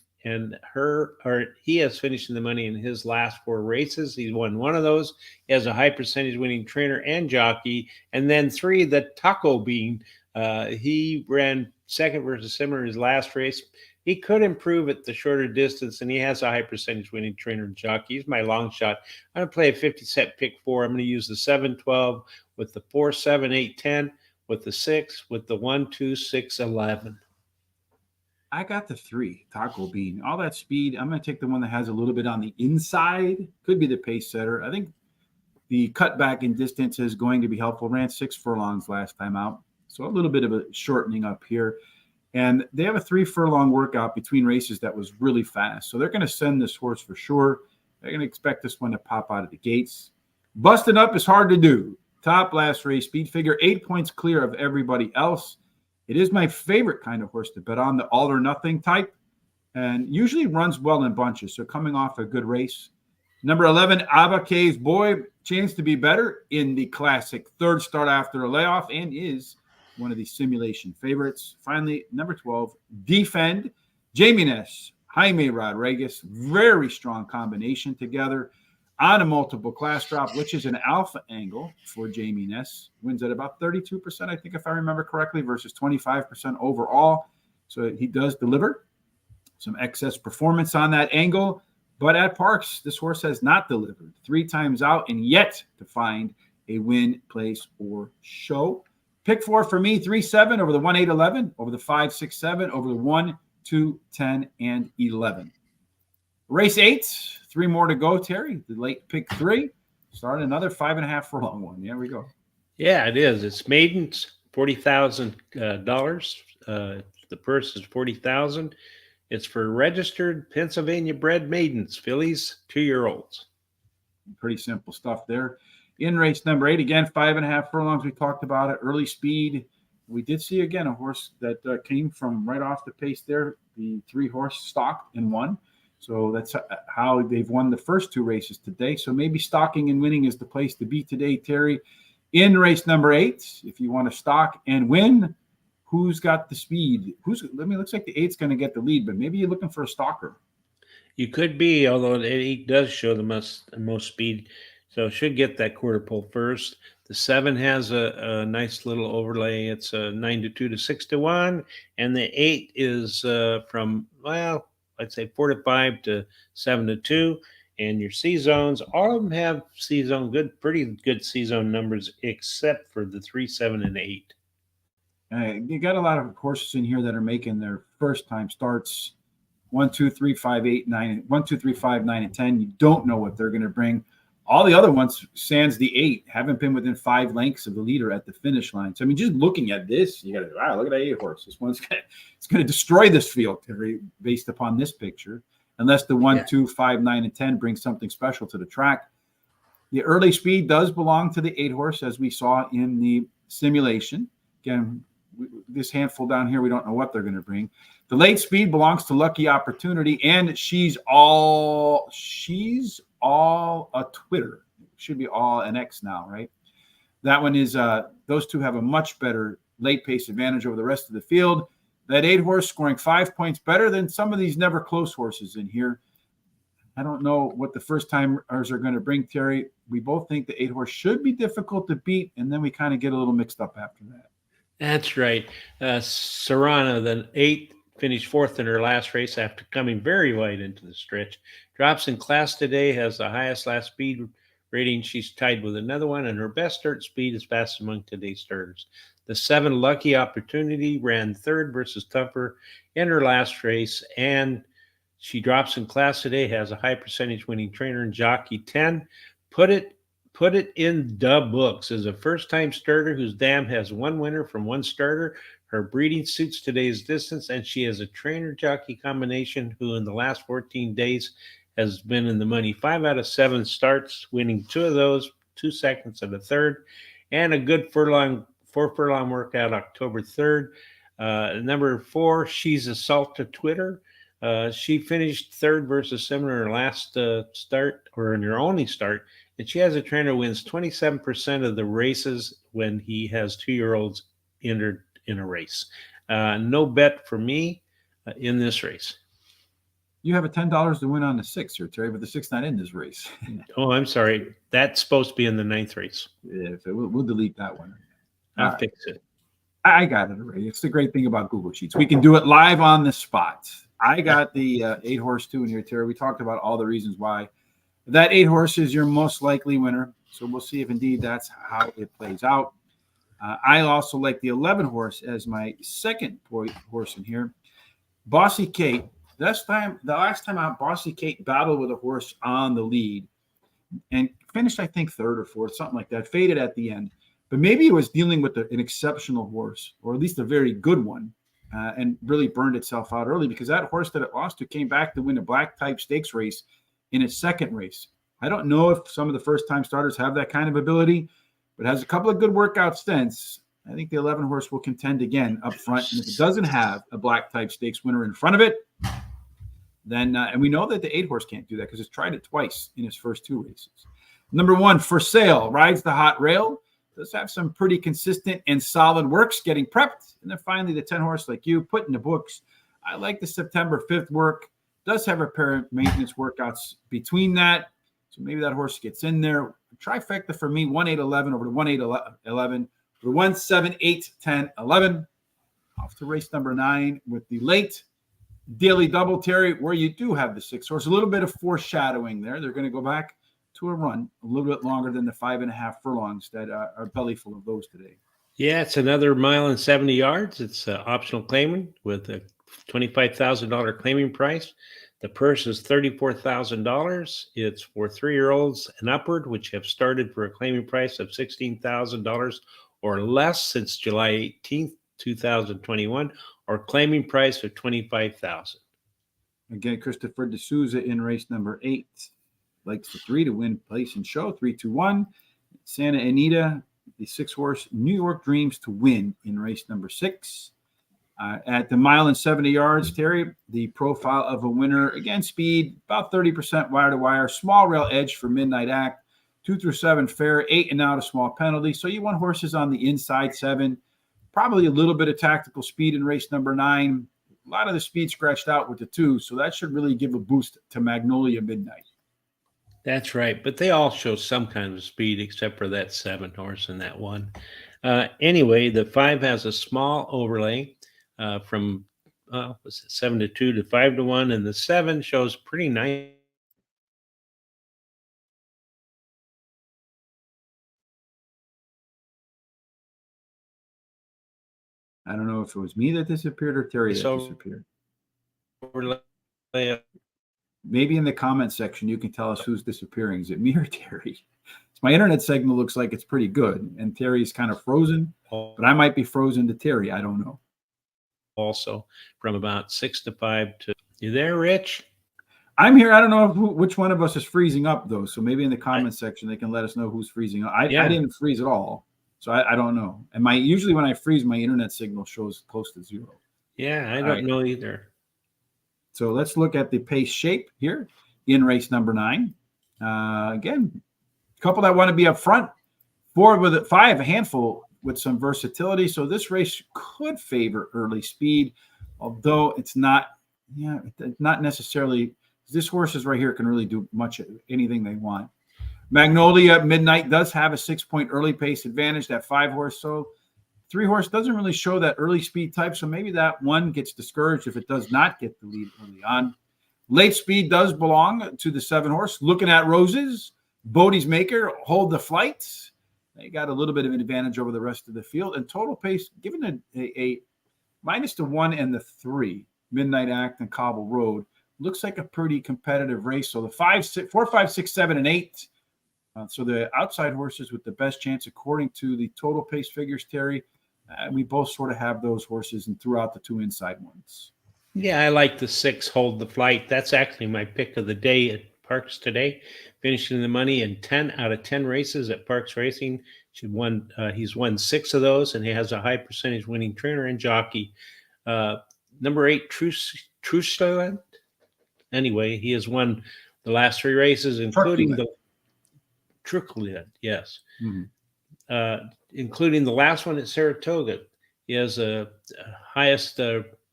he has finished in the money in his last 4 races. He's won one of those. He has a high percentage winning trainer and jockey. And then 3, the Taco Bean. He ran second versus Simmer his last race. He could improve at the shorter distance, and he has a high percentage winning trainer and jockey. He's my long shot. I'm going to play a 50-cent pick 4. I'm going to use the 7, 12 with the 4, 7, 8, 10, with the 6, with the 1, 2, 6, 11. I got the 3, Taco Bean. All that speed. I'm going to take the one that has a little bit on the inside. Could be the pace setter. I think the cutback in distance is going to be helpful. Ran 6 furlongs last time out. So a little bit of a shortening up here. And they have a 3 furlong workout between races that was really fast. So they're going to send this horse for sure. They're going to expect this one to pop out of the gates. Busting Up is hard to do. Top last race speed figure, 8 points clear of everybody else. It is my favorite kind of horse to bet on, the all or nothing type, and usually runs well in bunches. So coming off a good race. Number 11, Abake's Boy, chance to be better in the classic third start after a layoff, and is one of the simulation favorites. Finally, number 12, Defend. Jamie Ness, Jaime Rodriguez, very strong combination together on a multiple class drop, which is an alpha angle for Jamie Ness. Wins at about 32%, I think, if I remember correctly, versus 25% overall. So he does deliver some excess performance on that angle. But at Parx, this horse has not delivered 3 times out and yet to find a win, place, or show. Pick 4 for me, 3, 7 over the 1, 8, 11, over the 5, 6, 7, over the 1, 2, 10, and 11. Race 8, 3 more to go, Terry. The late pick 3. Start another 5.5 furlong one. There we go. Yeah, it is. It's maidens, $40,000. The purse is $40,000. It's for registered Pennsylvania-bred maidens, fillies, 2-year-olds. Pretty simple stuff there. In race number 8, again, 5.5 furlongs. We talked about it. Early speed. We did see, again, a horse that came from right off the pace there. The 3-horse stalked and won. So that's how they've won the first 2 races today. So maybe stalking and winning is the place to be today, Terry. In race number 8, if you want to stalk and win, who's got the speed? Looks like the 8's going to get the lead, but maybe you're looking for a stalker. You could be, although the 8 does show the most speed. So should get that quarter pole first. The 7 has a nice little overlay. It's a 9 to 2 to 6 to 1. And the 8 is from, well, I'd say 4 to 5 to 7 to 2. And your C zones, all of them have C zone pretty good C zone numbers, except for the 3, 7, and 8. You got a lot of horses in here that are making their first time starts. 1, 2, 3, 5, 8, 9, 1, 2, 3, 5, 9, and 10. You don't know what they're going to bring. All the other ones, sans the 8, haven't been within 5 lengths of the leader at the finish line. So I mean, just looking at this, you got to wow, look at that 8 horse. This one's it's going to destroy this field based upon this picture, unless the 1, 2, 5, 9, and 10 bring something special to the track. The early speed does belong to the 8 horse, as we saw in the simulation. Again, this handful down here, we don't know what they're going to bring. The late speed belongs to Lucky Opportunity, and she's all a Twitter. Should be all an X now, right? That one is those two have a much better late pace advantage over the rest of the field. That 8 horse scoring 5 points better than some of these never close horses in here. I don't know what the first timers are going to bring, Terry. We both think the 8 horse should be difficult to beat, and then we kind of get a little mixed up after that. That's right. Serrano, the 8, finished 4th in her last race after coming very wide into the stretch. Drops in class today, has the highest last speed rating. She's tied with another one, and her best start speed is fast among today's starters. The 7, Lucky Opportunity, ran 3rd versus Tougher in her last race, and she drops in class today, has a high percentage winning trainer and jockey. 10, Put It in the Books, is a first-time starter whose dam has 1 winner from 1 starter. Her breeding suits today's distance, and she has a trainer-jockey combination who in the last 14 days has been in the money. 5 out of 7 starts, winning 2 of those, 2 seconds and a third, and a good 4 furlong workout October 3rd. Number 4, She's a Salt to Twitter. She finished 3rd versus Simmer in her last start, or in her only start, and she has a trainer who wins 27% of the races when he has 2-year-olds entered in a race. No bet for me in this race. You have a $10 to win on the 6 here, Terry, but the 6 not in this race. Oh, I'm sorry. That's supposed to be in the 9th race. Yeah, so we'll delete that one. I'll fix it. I got it already. It's the great thing about Google Sheets. We can do it live on the spot. I got the 8 horse 2 in here, Terry. We talked about all the reasons why. That 8 horse is your most likely winner. So we'll see if indeed that's how it plays out. I also like the 11 horse as my second horse in here. Bossy Kate. The last time Bossy Kate battled with a horse on the lead and finished, I think, 3rd or 4th, something like that, faded at the end. But maybe it was dealing with an exceptional horse, or at least a very good one, and really burned itself out early, because that horse that it lost to came back to win a black type stakes race in its 2nd race. I don't know if some of the first time starters have that kind of ability, but has a couple of good workout stints. I think the 11 horse will contend again up front. And if it doesn't have a black type stakes winner in front of it, then, and we know that the 8 horse can't do that because it's tried it twice in his first 2 races. Number 1, For Sale, rides the hot rail. Does have some pretty consistent and solid works getting prepped. And then finally, the 10 horse, Like You, Put in the Books. I like the September 5th work. Does have a pair of maintenance workouts between that. So maybe that horse gets in there. Trifecta for me, 1, 8, 11 over to 1, 8, 11. For 1, 7, 8, 10, 11. Off to race number 9 with the late Daily Double, Terry, where you do have the 6 horse. A little bit of foreshadowing there. They're going to go back to a run a little bit longer than the 5.5 furlongs that are belly full of those today. Yeah, it's another 1 mile and 70 yards. It's optional claiming with a $25,000 claiming price. The purse is $34,000. It's for 3-year-olds and upward, which have started for a claiming price of $16,000 or less since July 18th, 2021, or claiming price of $25,000. Again, Christopher D'Souza in race number 8. Likes the 3 to win place and show. 3, 2, 1. Santa Anita, the 6 horse New York Dreams to win in race number 6. At the 1 mile and 70 yards, Terry, the profile of a winner. Again, speed, about 30% wire to wire. Small rail edge for Midnight Act. 2 through 7 fair. 8 and out a small penalty. So you want horses on the inside 7. Probably a little bit of tactical speed in race number 9. A lot of the speed scratched out with the 2. So that should really give a boost to Magnolia Midnight. That's right. But they all show some kind of speed except for that 7 horse and that 1. Anyway, the 5 has a small overlay from 7 to 2 to 5 to 1. And the 7 shows pretty nice I don't know if it was me that disappeared or Terry that disappeared. Maybe in the comment section, you can tell us who's disappearing. Is it me or Terry? My internet signal looks like it's pretty good, and Terry's kind of frozen, but I might be frozen to Terry. I don't know. Also, from about 6 to 5 to... You there, Rich? I'm here. I don't know which one of us is freezing up, though. So maybe in the comment section, they can let us know who's freezing up. I didn't freeze at all, so I don't know. And usually when I freeze, my internet signal shows close to 0. Yeah, I don't know either. So let's look at the pace shape here in race number 9. Again, a couple that want to be up front, 4 with it, 5, a handful with some versatility. So this race could favor early speed, although it's not necessarily. This horses right here can really do anything they want. Magnolia Midnight does have a 6-point early pace advantage, that 5 horse. So 3 horse doesn't really show that early speed type. So maybe that one gets discouraged if it does not get the lead early on. Late speed does belong to the 7 horse. Looking at Roses, Bodie's Maker, Hold the Flight. They got a little bit of an advantage over the rest of the field. And total pace, given a minus to 1 and the 3, Midnight Act and Cobble Road, looks like a pretty competitive race. So the 4, 5, 6, 7, and 8. So the outside horses with the best chance, according to the total pace figures, Terry, we both sort of have those horses and throughout the 2 inside ones. Yeah, I like the 6 Hold the Flight. That's actually my pick of the day at Parx today, finishing the money in 10 out of 10 races at Parx Racing. He's won 6 of those, and he has a high percentage winning trainer and jockey. Number 8, Trusteland. Anyway, he has won the last 3 races, including the Truckland, yes. Mm-hmm. Including the last one at Saratoga. He has a highest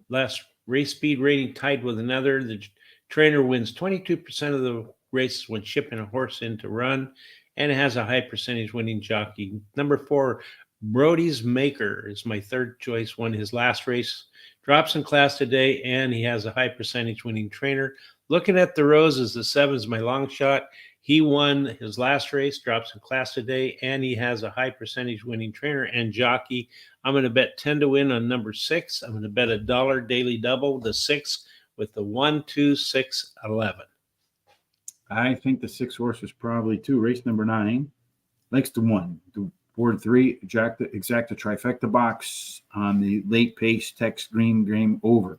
last race speed rating tied with another. The trainer wins 22% of the races when shipping a horse in to run, and it has a high percentage winning jockey. Number 4, Bodie's Maker is my third choice. Won his last race, drops in class today, and he has a high percentage winning trainer. Looking at the Roses, the 7 is my long shot. He won his last race, drops in class today, and he has a high percentage winning trainer and jockey. I'm going to bet 10 to win on number 6. I'm going to bet $1 daily double, the 6 with the 1, 2, 6, 11. I think the 6 horse is probably 2. Race number 9 likes to 1. The board 3, exact the trifecta box on the late pace text green game over.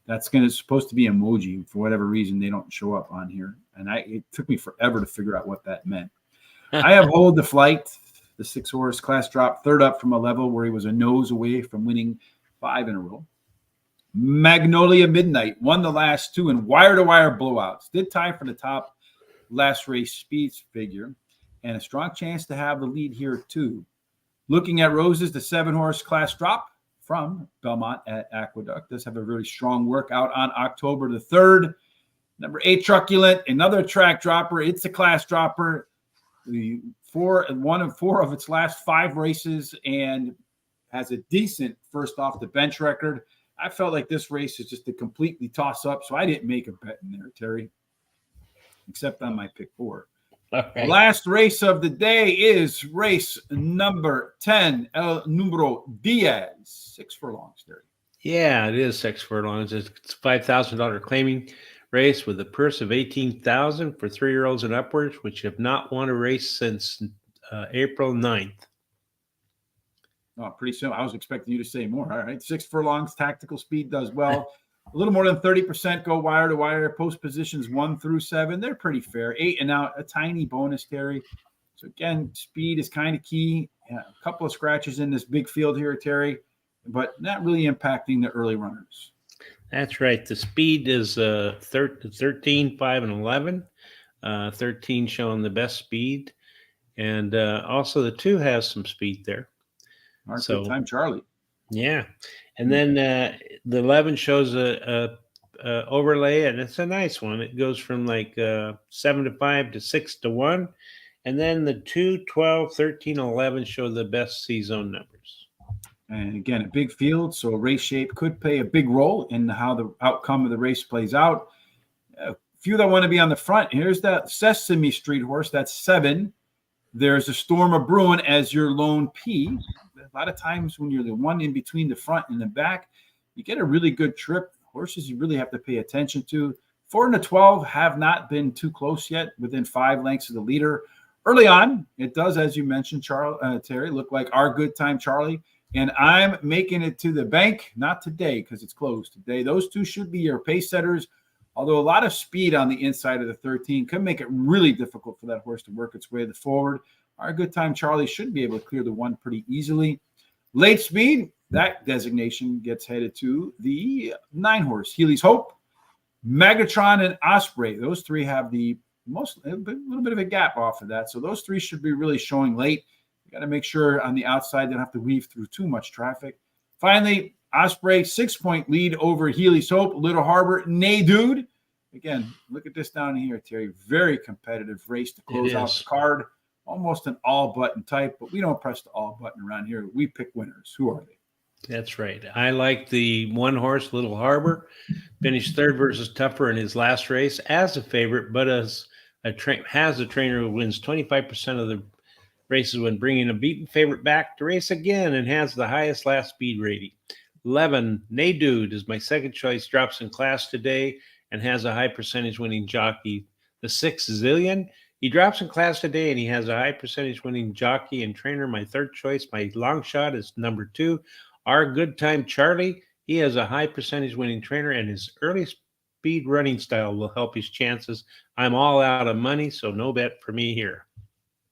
That's supposed to be emoji. For whatever reason, they don't show up on here. And it took me forever to figure out what that meant. I have Hold the Flight, the 6 horse class drop, third up from a level where he was a nose away from winning 5 in a row. Magnolia Midnight won the last 2 in wire-to-wire blowouts. Did tie for the top last race speeds figure, and a strong chance to have the lead here too. Looking at Roses, the 7 horse class drop from Belmont at Aqueduct does have a really strong workout on October the 3rd. Number 8, Truculent, another track dropper. It's a class dropper. The 1 of 4 of its last 5 races, and has a decent first off the bench record. I felt like this race is just a completely toss up, so I didn't make a bet in there, Terry, except on my pick 4. Okay. The last race of the day is race number 10, El Numero Diaz, 6 furlongs, Terry. Yeah, it is 6 furlongs. It's a $5,000 claiming race with a purse of $18,000 for 3-year-olds and upwards, which have not won a race since April 9th. Oh, pretty soon. I was expecting you to say more. All right. 6 furlongs, tactical speed does well. A little more than 30% go wire to wire. Post positions 1 through 7. They're pretty fair. 8 and out, a tiny bonus, Terry. So again, speed is kind of key. A couple of scratches in this big field here, Terry, but not really impacting the early runners. That's right. The speed is 13, 5, and 11. 13 showing the best speed. And also the 2 has some speed there. Good time, Charlie. Yeah. And then the 11 shows a overlay, and it's a nice one. It goes from like 7 to 5 to 6 to 1. And then the 2, 12, 13, 11 show the best C-zone numbers. And again, a big field, so race shape could play a big role in how the outcome of the race plays out. A few that want to be on the front. Here's that Sesame Street horse. That's 7. There's a Storm of Bruin as your lone P. A lot of times when you're the one in between the front and the back, you get a really good trip. Horses you really have to pay attention to. 4 and the 12 have not been too close yet, within 5 lengths of the leader. Early on, it does, as you mentioned, Terry, look like Our Good Time Charlie. And I'm making it to the bank, not today because it's closed today. Those two should be your pace setters, although a lot of speed on the inside of the 13 could make it really difficult for that horse to work its way forward. Our Good Time Charlie should be able to clear the one pretty easily. Late speed, that designation gets headed to the 9 horse, Healy's Hope, Megatron, and Osprey. Those 3 have a little bit of a gap off of that. So those 3 should be really showing late. You got to make sure on the outside they don't have to weave through too much traffic. Finally, Osprey, 6-point lead over Healy's Hope, Little Harbor, Nay Dude. Again, look at this down here, Terry. Very competitive race to close out the card. Almost an all-button type, but we don't press the all button around here. We pick winners. Who are they? That's right. I like the 1 horse, Little Harbor. Finished 3rd versus Tougher in his last race as a favorite, but has a trainer who wins 25% of the races when bringing a beaten favorite back to race again and has the highest last speed rating. 11, Nay Dude is my second choice, drops in class today and has a high percentage winning jockey. The 6, Zillion, he drops in class today and he has a high percentage winning jockey and trainer. My third choice, my long shot, is number 2, Our Good Time Charlie. He has a high percentage winning trainer and his early speed running style will help his chances. I'm all out of money, so no bet for me here.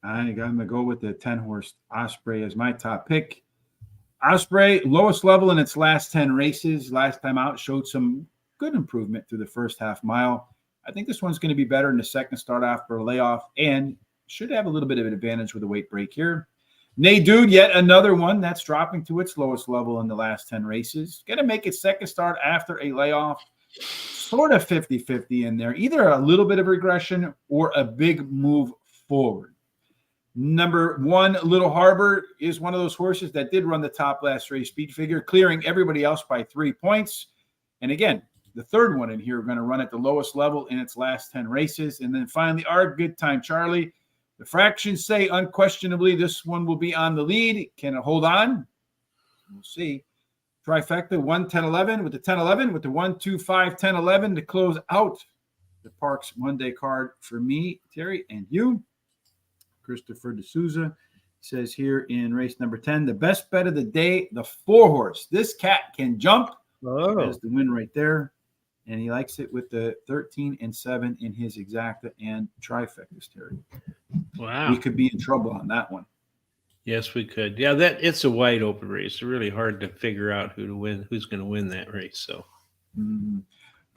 I'm going to go with the 10 horse Osprey as my top pick. Osprey, lowest level in its last 10 races. Last time out, showed some good improvement through the first half mile. I think this one's going to be better in the second start after a layoff and should have a little bit of an advantage with a weight break here. Nay Dude, yet another one that's dropping to its lowest level in the last 10 races. Going to make its second start after a layoff. Sort of 50-50 in there. Either a little bit of regression or a big move forward. Number 1, Little Harbor, is one of those horses that did run the top last race speed figure, clearing everybody else by 3 points. And again, the third one in here, we're going to run at the lowest level in its last 10 races. And then finally, Our Good Time Charlie. The fractions say unquestionably this one will be on the lead. Can it hold on? We'll see. Trifecta 1, 10, 11 with the 10, 11 with the 1, 2, 5, 10, 11 to close out the Parx one-day card for me, Terry, and you. Christopher D'Souza says here in race number 10, the best bet of the day, the 4 horse. This cat can jump. There's the win right there. And he likes it with the 13 and 7 in his exacta and trifectas, Terry. Wow. We could be in trouble on that one. Yes, we could. Yeah, it's a wide open race. It's really hard to figure out who's going to win that race. So,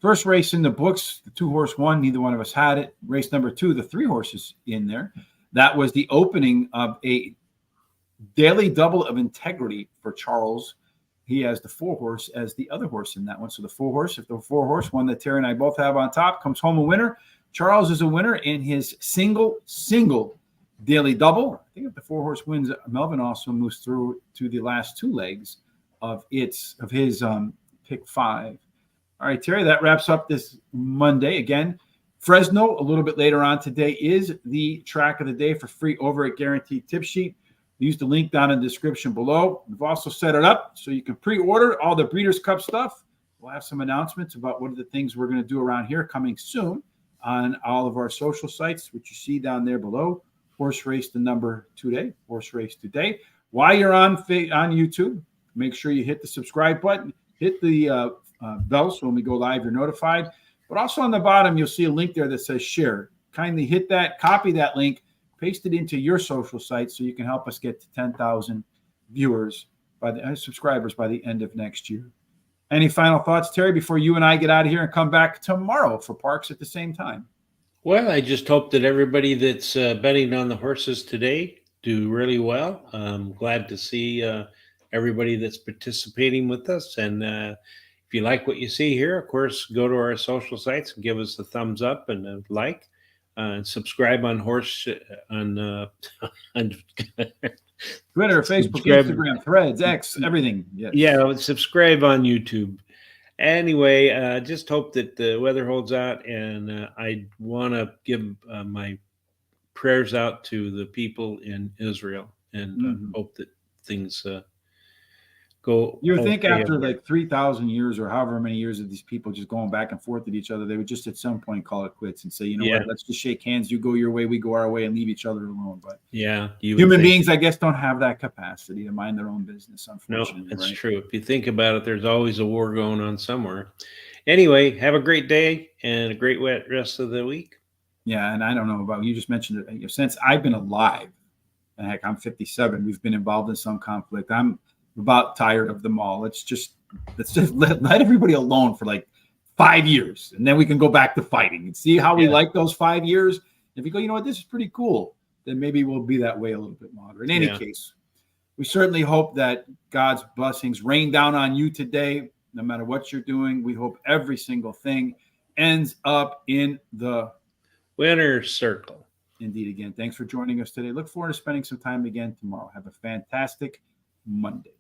First race in the books, the 2 horse one. Neither one of us had it. Race number 2, the 3 horses in there. That was the opening of a daily double of integrity for Charles. He has the 4 horse as the other horse in that one. So the 4 horse, if the 4 horse, one that Terry and I both have on top, comes home a winner. Charles is a winner in his single daily double. I think if the 4 horse wins, Melvin also moves through to the last 2 legs of his pick 5. All right, Terry, that wraps up this Monday. Again, Fresno, a little bit later on today, is the track of the day for free over at Guaranteed Tip Sheet. Use the link down in the description below. We've also set it up so you can pre-order all the Breeders' Cup stuff. We'll have some announcements about what are the things we're going to do around here coming soon on all of our social sites, which you see down there below. Horse Race the number today, Horse Race Today. While you're on YouTube, make sure you hit the subscribe button, hit the bell so when we go live, you're notified. But also on the bottom, you'll see a link there that says share. Kindly hit that, copy that link, paste it into your social site so you can help us get to 10,000 subscribers by the end of next year. Any final thoughts, Terry, before you and I get out of here and come back tomorrow for Parx at the same time? Well, I just hope that everybody that's betting on the horses today do really well. I'm glad to see everybody that's participating with us. And if you like what you see here, of course, go to our social sites and give us a thumbs up and a like. And subscribe on on Twitter, Facebook, Instagram, Threads, X, everything. Yes. Yeah, subscribe on YouTube. Anyway, just hope that the weather holds out, and I want to give my prayers out to the people in Israel, and hope that things go. You would think okay. after like 3,000 years or however many years of these people just going back and forth at each other, they would just at some point call it quits and say, you know Yeah. what, let's just shake hands. You go your way, we go our way, and leave each other alone. But Yeah, you would human think. beings, I guess, don't have that capacity to mind their own business, No, unfortunately. that's right? true. If you think about it, there's always a war going on somewhere. Anyway, have a great day and a great rest of the week. Yeah, and I don't know about you. Just mentioned it. You know, since I've been alive, and heck, I'm 57. We've been involved in some conflict. I'm about tired of them all. Let's just let everybody alone for like 5 years, and then we can go back to fighting and see how we Yeah. like those 5 years. If you go, you know what, this is pretty cool, then maybe we'll be that way a little bit longer. In any Yeah. case, we certainly hope that God's blessings rain down on you today, no matter what you're doing. We hope every single thing ends up in the Winner's circle. Indeed. Again, thanks for joining us today. Look forward to spending some time again tomorrow. Have a fantastic Monday.